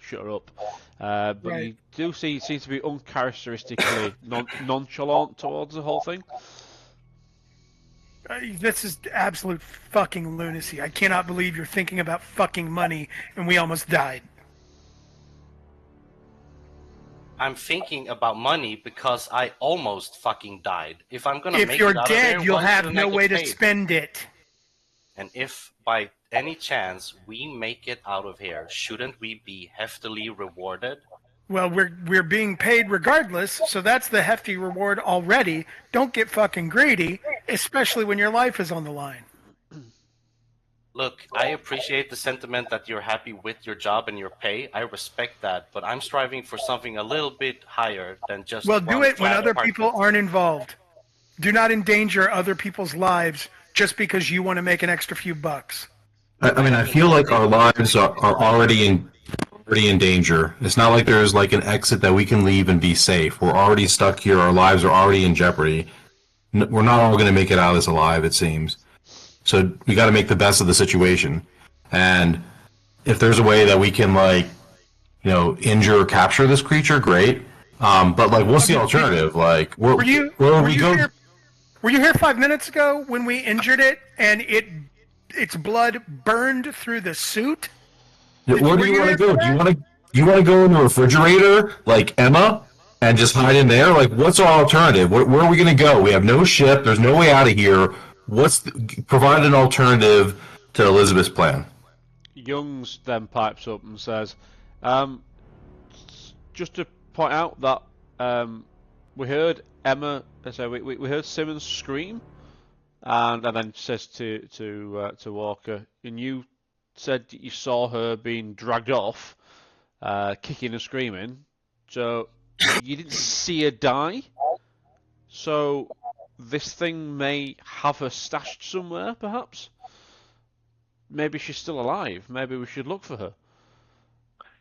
shut her up. But Right. you do seem to be uncharacteristically nonchalant towards the whole thing. This is absolute fucking lunacy. I cannot believe you're thinking about fucking money and we almost died. I'm thinking about money because I almost fucking died. If I'm gonna If make you're it out of dead, there, you'll why have shouldn't I no get way to paid? spend it. And if by any chance we make it out of here, shouldn't we be heftily rewarded? Well, we're being paid regardless, so that's the hefty reward already. Don't get fucking greedy, especially when your life is on the line. Look, I appreciate the sentiment that you're happy with your job and your pay. I respect that, but I'm striving for something a little bit higher than just Well, do one it when flat other apartment. people aren't involved. Do not endanger other people's lives just because you want to make an extra few bucks. I mean, I feel like our lives are already in danger. It's not like there's like an exit that we can leave and be safe. We're already stuck here. Our lives are already in jeopardy. We're not all going to make it out of this alive, it seems. So we got to make the best of the situation. And if there's a way that we can injure or capture this creature, great. But what's the alternative? Like, Were you here 5 minutes ago when we injured it and its blood burned through the suit? Where do were you you want to there go? for Do you want to go in the refrigerator like Emma and just hide in there? Like, what's our alternative? Where are we going to go? We have no ship. There's no way out of here. Provide an alternative to Elizabeth's plan. Youngs then pipes up and says, um, just to point out that we heard Emma, so we heard Simmons scream, and then says to Walker, and you said that you saw her being dragged off, kicking and screaming, so you didn't see her die. So this thing may have her stashed somewhere, perhaps. Maybe she's still alive. Maybe we should look for her.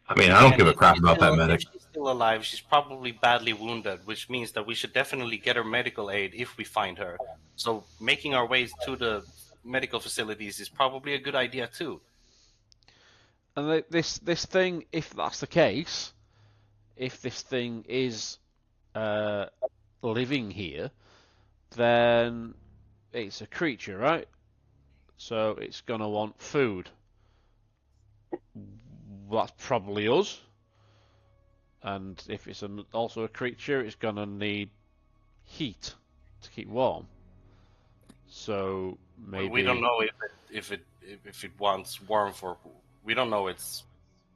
I mean, I don't And give a if crap she's about that still, medic. if she's still alive, she's probably badly wounded, which means that we should definitely get her medical aid if we find her. So making our way to the medical facilities is probably a good idea too. And this thing, if that's the case, if this thing is living here, then it's a creature, right? So it's gonna want food. That's probably us. And if it's also a creature, it's gonna need heat to keep warm. So maybe We don't know if it wants warmth or we don't know it's.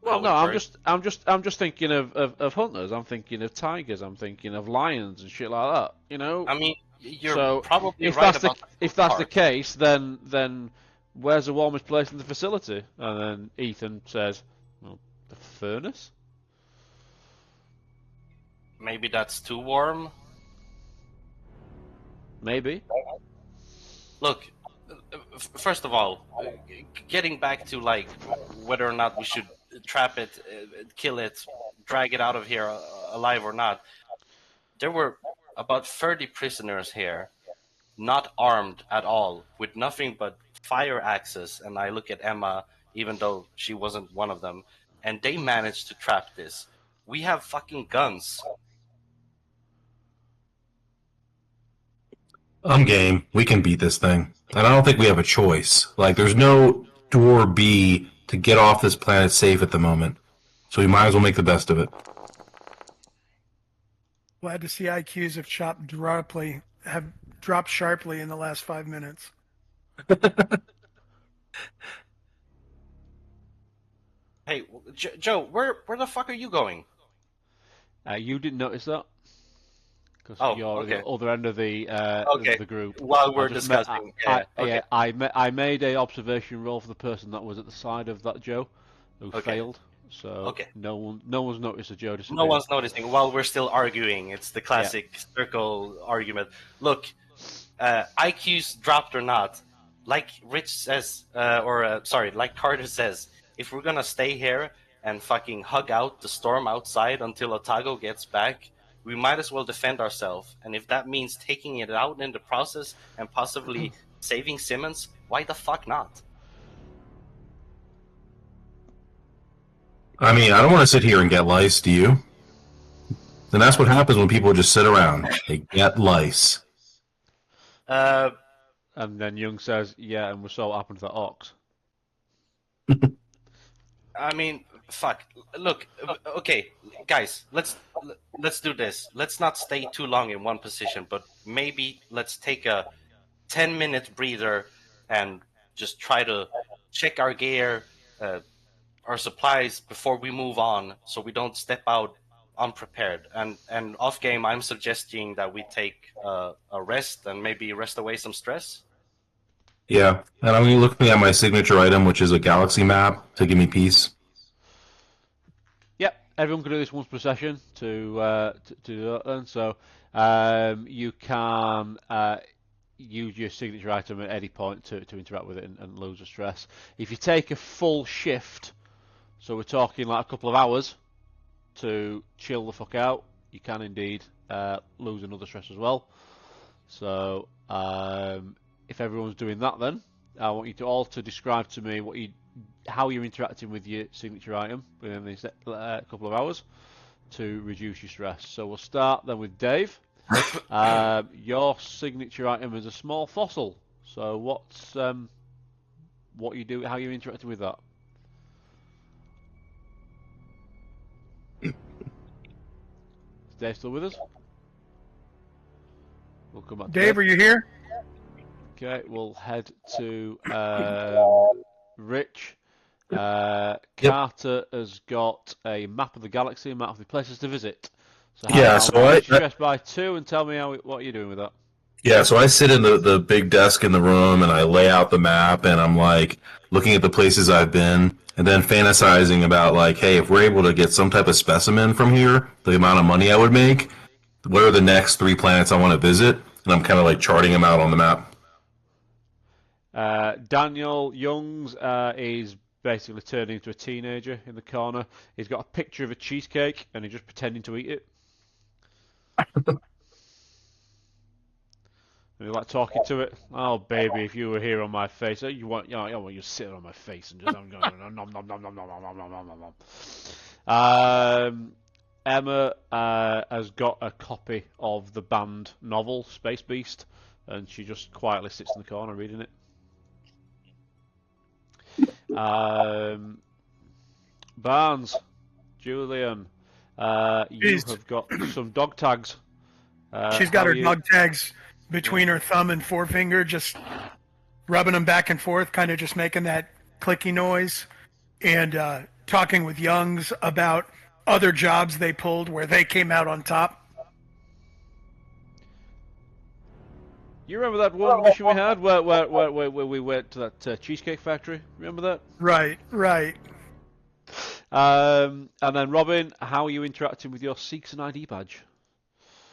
Well, how no, it works. I'm just thinking of hunters. I'm thinking of tigers. I'm thinking of lions and shit like that. You know. I mean, you're So probably if right that's about if that's the part. case, then where's the warmest place in the facility? And then Ethan says, well, the furnace. Maybe that's too warm. Maybe. Look, first of all, getting back to like whether or not we should trap it, kill it, drag it out of here alive or not. There were about 30 prisoners here, not armed at all, with nothing but fire axes. And I look at Emma, even though she wasn't one of them, and they managed to trap this. We have fucking guns. I'm game. We can beat this thing. And I don't think we have a choice. Like, there's no door B to get off this planet safe at the moment. So we might as well make the best of it. Glad to see IQs have dropped sharply in the last 5 minutes. Hey, Joe, where the fuck are you going? You didn't notice that because Oh, you're okay. the other end of the Okay. the group. While we're I just discussing, okay. I made a observation roll for the person that was at the side of that Joe, who Okay. failed. So Okay. no one's noticed a Joe disappear. No one's noticing while we're still arguing. It's the classic circle argument. Look, IQ's dropped or not, like Rich says, like Carter says, if we're gonna stay here and fucking hug out the storm outside until Otago gets back, we might as well defend ourselves. And if that means taking it out in the process and possibly saving Simmons, why the fuck not? I mean, I don't want to sit here and get lice, do you? And that's what happens when people just sit around. They get lice. And then Young says, "Yeah, and we saw what happened to that ox." I mean, fuck. Look, okay, guys, let's do this. Let's not stay too long in one position, but maybe let's take a 10-minute breather and just try to check our gear, our supplies before we move on, so we don't step out unprepared. And off game, I'm suggesting that we take a rest and maybe rest away some stress. Yeah, and I'm looking at my signature item, which is a galaxy map, to give me peace. Yep, everyone can do this once per session to do that then. So you can use your signature item at any point to interact with it and lose the stress. If you take a full shift, so we're talking like a couple of hours to chill the fuck out, you can indeed lose another stress as well. So if everyone's doing that, then I want you to all to describe to me how you're interacting with your signature item within these couple of hours to reduce your stress. So we'll start then with Dave. Your signature item is a small fossil. So what's what you do? How you interacting with that? Is Dave still with us? We'll come back to Dave, are you here? Okay, we'll head to Rich. Carter has got a map of the galaxy, a map of the places to visit. So Yeah, I'll so multiply stress by 2 and tell me what you're doing with that. so I sit in the big desk in the room and I lay out the map and I'm like looking at the places I've been and then fantasizing about like, hey, if we're able to get some type of specimen from here, the amount of money I would make, what are the next 3 planets I want to visit? And I'm kind of like charting them out on the map. Daniel Youngs is basically turning into a teenager in the corner. He's got a picture of a cheesecake and he's just pretending to eat it. And you're like talking to it. Oh, baby, if you were here on my face, you want you sitting on my face and just I'm going nom nom nom nom nom nom nom nom nom nom. Emma has got a copy of the banned novel Space Beast, and she just quietly sits in the corner reading it. Barnes, Julian, you have got some dog tags. She's got her dog tags between her thumb and forefinger, just rubbing them back and forth, kind of just making that clicky noise, and talking with Youngs about other jobs they pulled where they came out on top. You remember that one mission we had where we went to that cheesecake factory? Remember that? Right. And then Robin, how are you interacting with your Seeks and ID badge?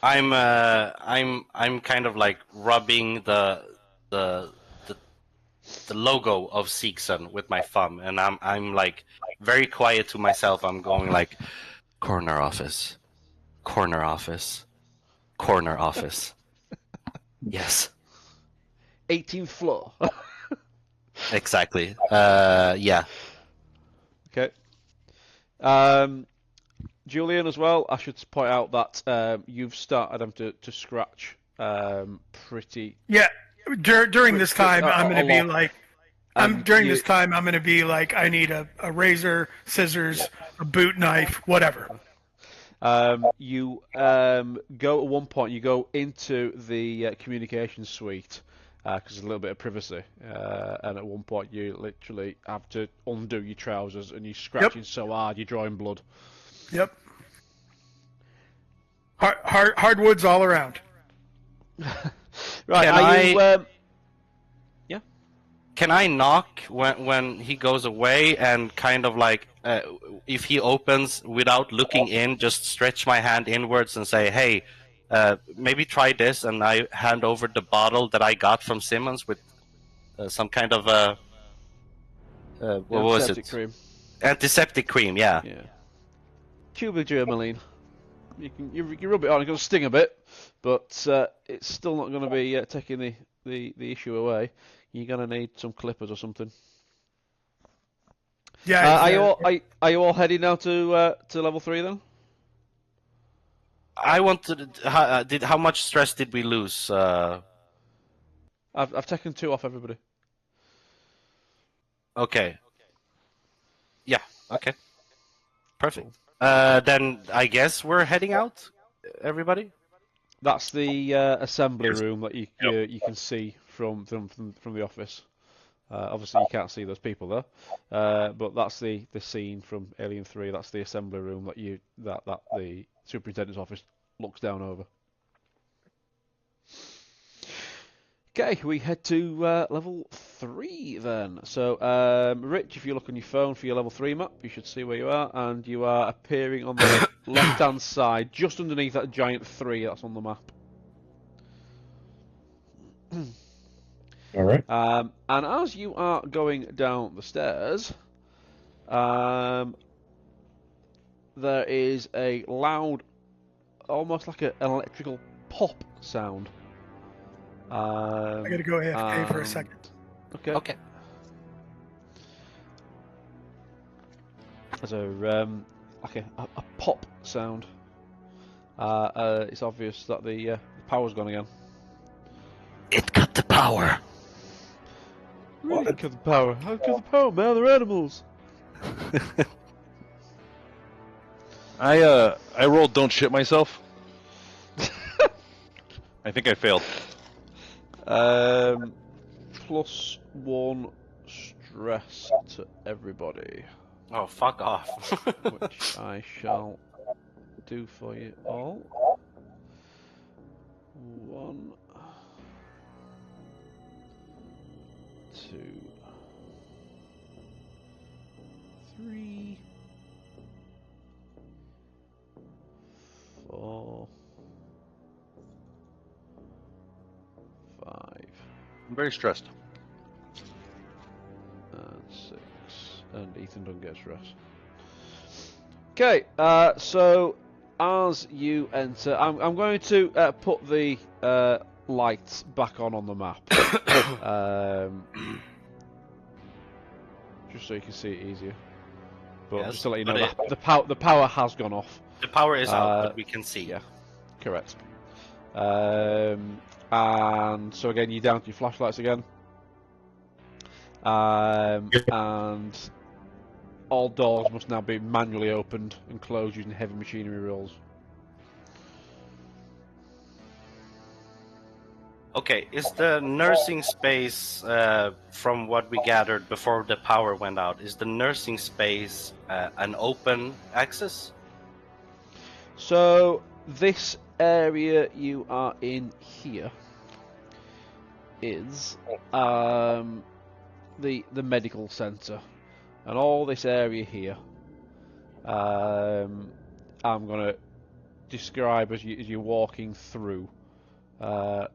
I'm kind of like rubbing the logo of Seekson with my thumb, and I'm like very quiet to myself. I'm going like corner office, corner office, corner office. Yes. 18th floor. Exactly. Yeah. Okay. Julian, as well, I should point out that you've started them to scratch pretty. Yeah. During this time, I'm going to be lot. like, this time, I'm going to be like, I need a razor, scissors, a boot knife, whatever. You go at one point. You go into the communication suite because there's a little bit of privacy, and at one point you literally have to undo your trousers, and you're scratching so hard you're drawing blood. Yep. Hardwoods all around. Right. Yeah. Can I knock when he goes away and kind of like if he opens without looking in, just stretch my hand inwards and say, "Hey, maybe try this," and I hand over the bottle that I got from Simmons with some kind of what was it? Antiseptic cream. Antiseptic cream, yeah. Yeah. Tubular Germaline. You rub it on. It's going to sting a bit, but it's still not going to be taking the issue away. You're going to need some clippers or something. Yeah. Are you all heading now to level 3 then? I wanted. How much stress did we lose? I've taken 2 off everybody. Okay. Yeah. Okay. Perfect. Then I guess we're heading out, everybody. That's the assembly room that you can see from the office. Obviously, you can't see those people there, but that's the scene from Alien 3. That's the assembly room that the superintendent's office looks down over. Okay, we head to level 3 then. So, Rich, if you look on your phone for your level 3 map, you should see where you are, and you are appearing on the left-hand side, just underneath that giant 3 that's on the map. All right. And as you are going down the stairs, there is a loud, almost like an electrical pop sound. I gotta go AFK for a second. Okay. Okay. There's a pop sound. It's obvious that the power's gone again. It cut the power. Really cut the power? How cut the power, man? They're animals. I rolled don't shit myself. I think I failed. +1 stress to everybody, Oh, fuck off. which I shall do for you all. 1, 2, 3, 4, 5, I'm very stressed. and 6. And Ethan doesn't get stress. Okay, so as you enter, I'm going to put the lights back on the map, just so you can see it easier. But Yes, just to let you but know, the power has gone off. The power is out, but we can see. Yeah, correct. And so again, you're down to your flashlights again, and all doors must now be manually opened and closed using heavy machinery rules. Okay, is the nursing space, from what we gathered before the power went out, is the nursing space an open access? So this area you are in here is the medical centre, and all this area here I'm gonna describe as you're walking through. Not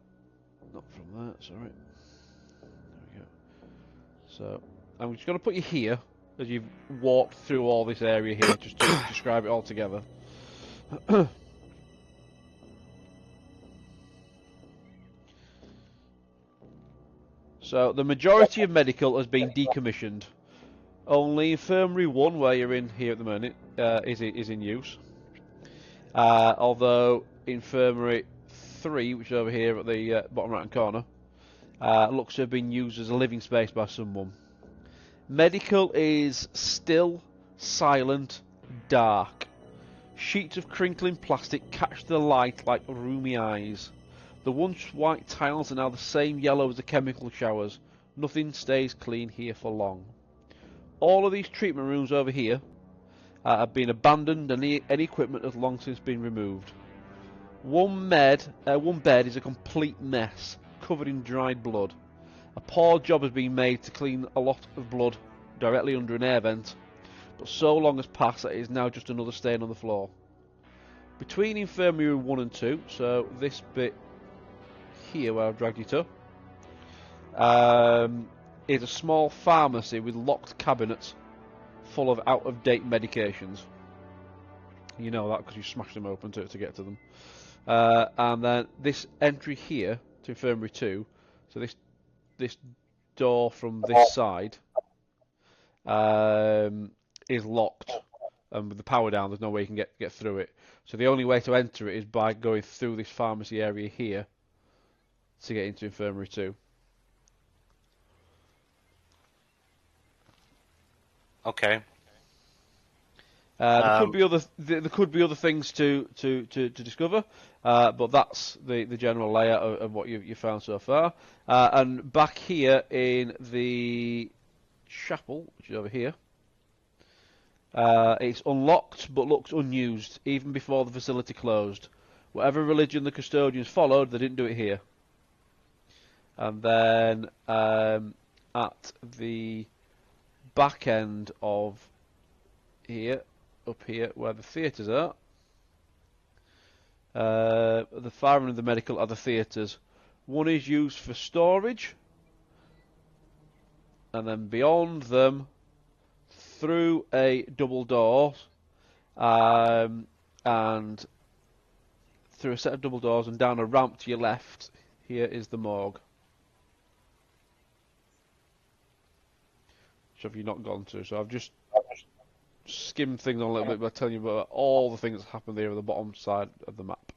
from that, sorry. There we go. So I'm just gonna put you here as you've walked through all this area here, just to describe it all together. So the majority of medical has been decommissioned. Only Infirmary 1, where you're in here at the moment, is in use. Although Infirmary 3, which is over here at the bottom right hand corner, looks to have been used as a living space by someone. Medical is still, silent, dark. Sheets of crinkling plastic catch the light like rheumy eyes. The once white tiles are now the same yellow as the chemical showers. Nothing stays clean here for long. All of these treatment rooms over here have been abandoned, and any equipment has long since been removed. One bed is a complete mess, covered in dried blood. A poor job has been made to clean a lot of blood directly under an air vent, but so long has passed that it is now just another stain on the floor. Between Infirmary 1 and 2, so this bit here where I've dragged you to, is a small pharmacy with locked cabinets full of out-of-date medications. You know that because you smashed them open to get to them. And then this entry here to Infirmary 2, so this door from this side is locked, and with the power down there's no way you can get through it. So the only way to enter it is by going through this pharmacy area here to get into Infirmary 2. Okay. There could be other things to discover, but that's the general layout of what you found so far. And back here in the chapel, which is over here, it's unlocked but looks unused even before the facility closed. Whatever religion the custodians followed, they didn't do it here. And then at the back end of here, up here where the theatres are, the far end of the medical are the theatres. One is used for storage, and then beyond them, through a double door, and through a set of double doors and down a ramp to your left, here is the morgue. Which have you not gone to? So I've just skimmed things on a little bit by telling you about all the things that happened there on the bottom side of the map.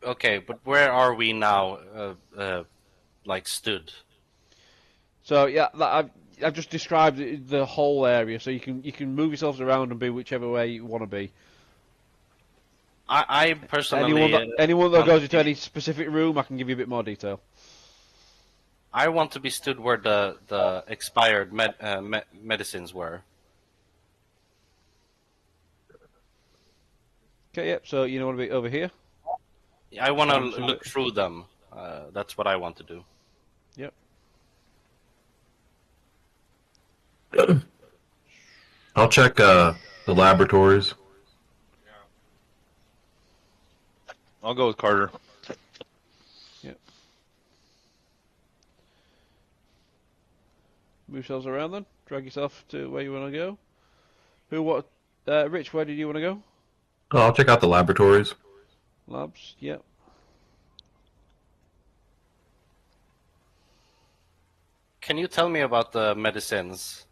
Okay, but where are we now, like stood? So yeah, I've just described the whole area, so you can move yourselves around and be whichever way you want to be. I personally, anyone that want goes to into be- any specific room, I can give you a bit more detail. I want to be stood where the expired medicines were. Okay, yep. So you want to be over here? I want to Sounds look good. through them. That's what I want to do. Yep. I'll check the laboratories. I'll go with Carter. Yep. Move yourselves around then. Drag yourself to where you want to go. Rich, where did you want to go? Oh, I'll check out the laboratories. Labs. Yep. Can you tell me about the medicines?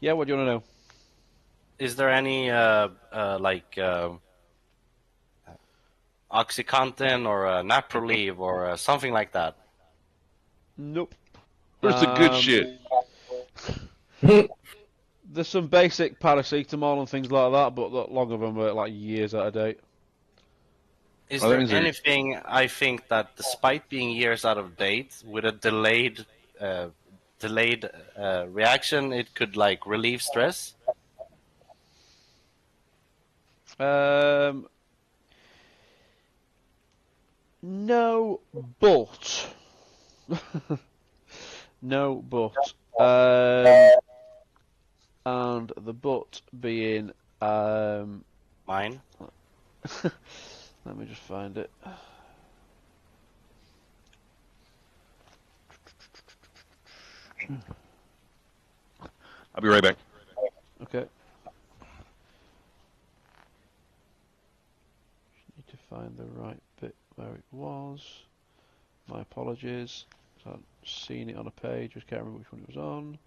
Yeah. What do you want to know? Is there any OxyContin or Naproleve or something like that? Nope. Where's the good shit? There's some basic paracetamol and things like that, but a lot of them are like years out of date. Is Oh, that there means they're- anything I think that, despite being years out of date, with a delayed reaction, it could like relieve stress? No, but no, but and the but being Mine. let me just find it. I'll be right back. Okay. Need to find the right bit where it was. My apologies. I've seen it on a page, just can't remember which one it was on.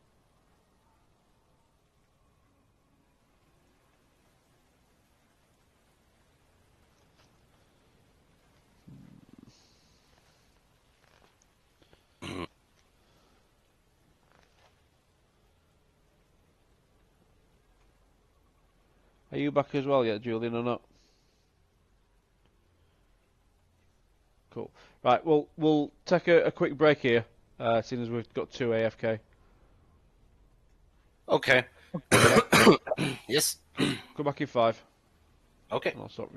Are you back as well yet, Julian, or not? Cool. Right, well, we'll take a quick break here, seeing as we've got 2 AFK. Okay. Yes. Come back in 5. Okay. And I'll stop.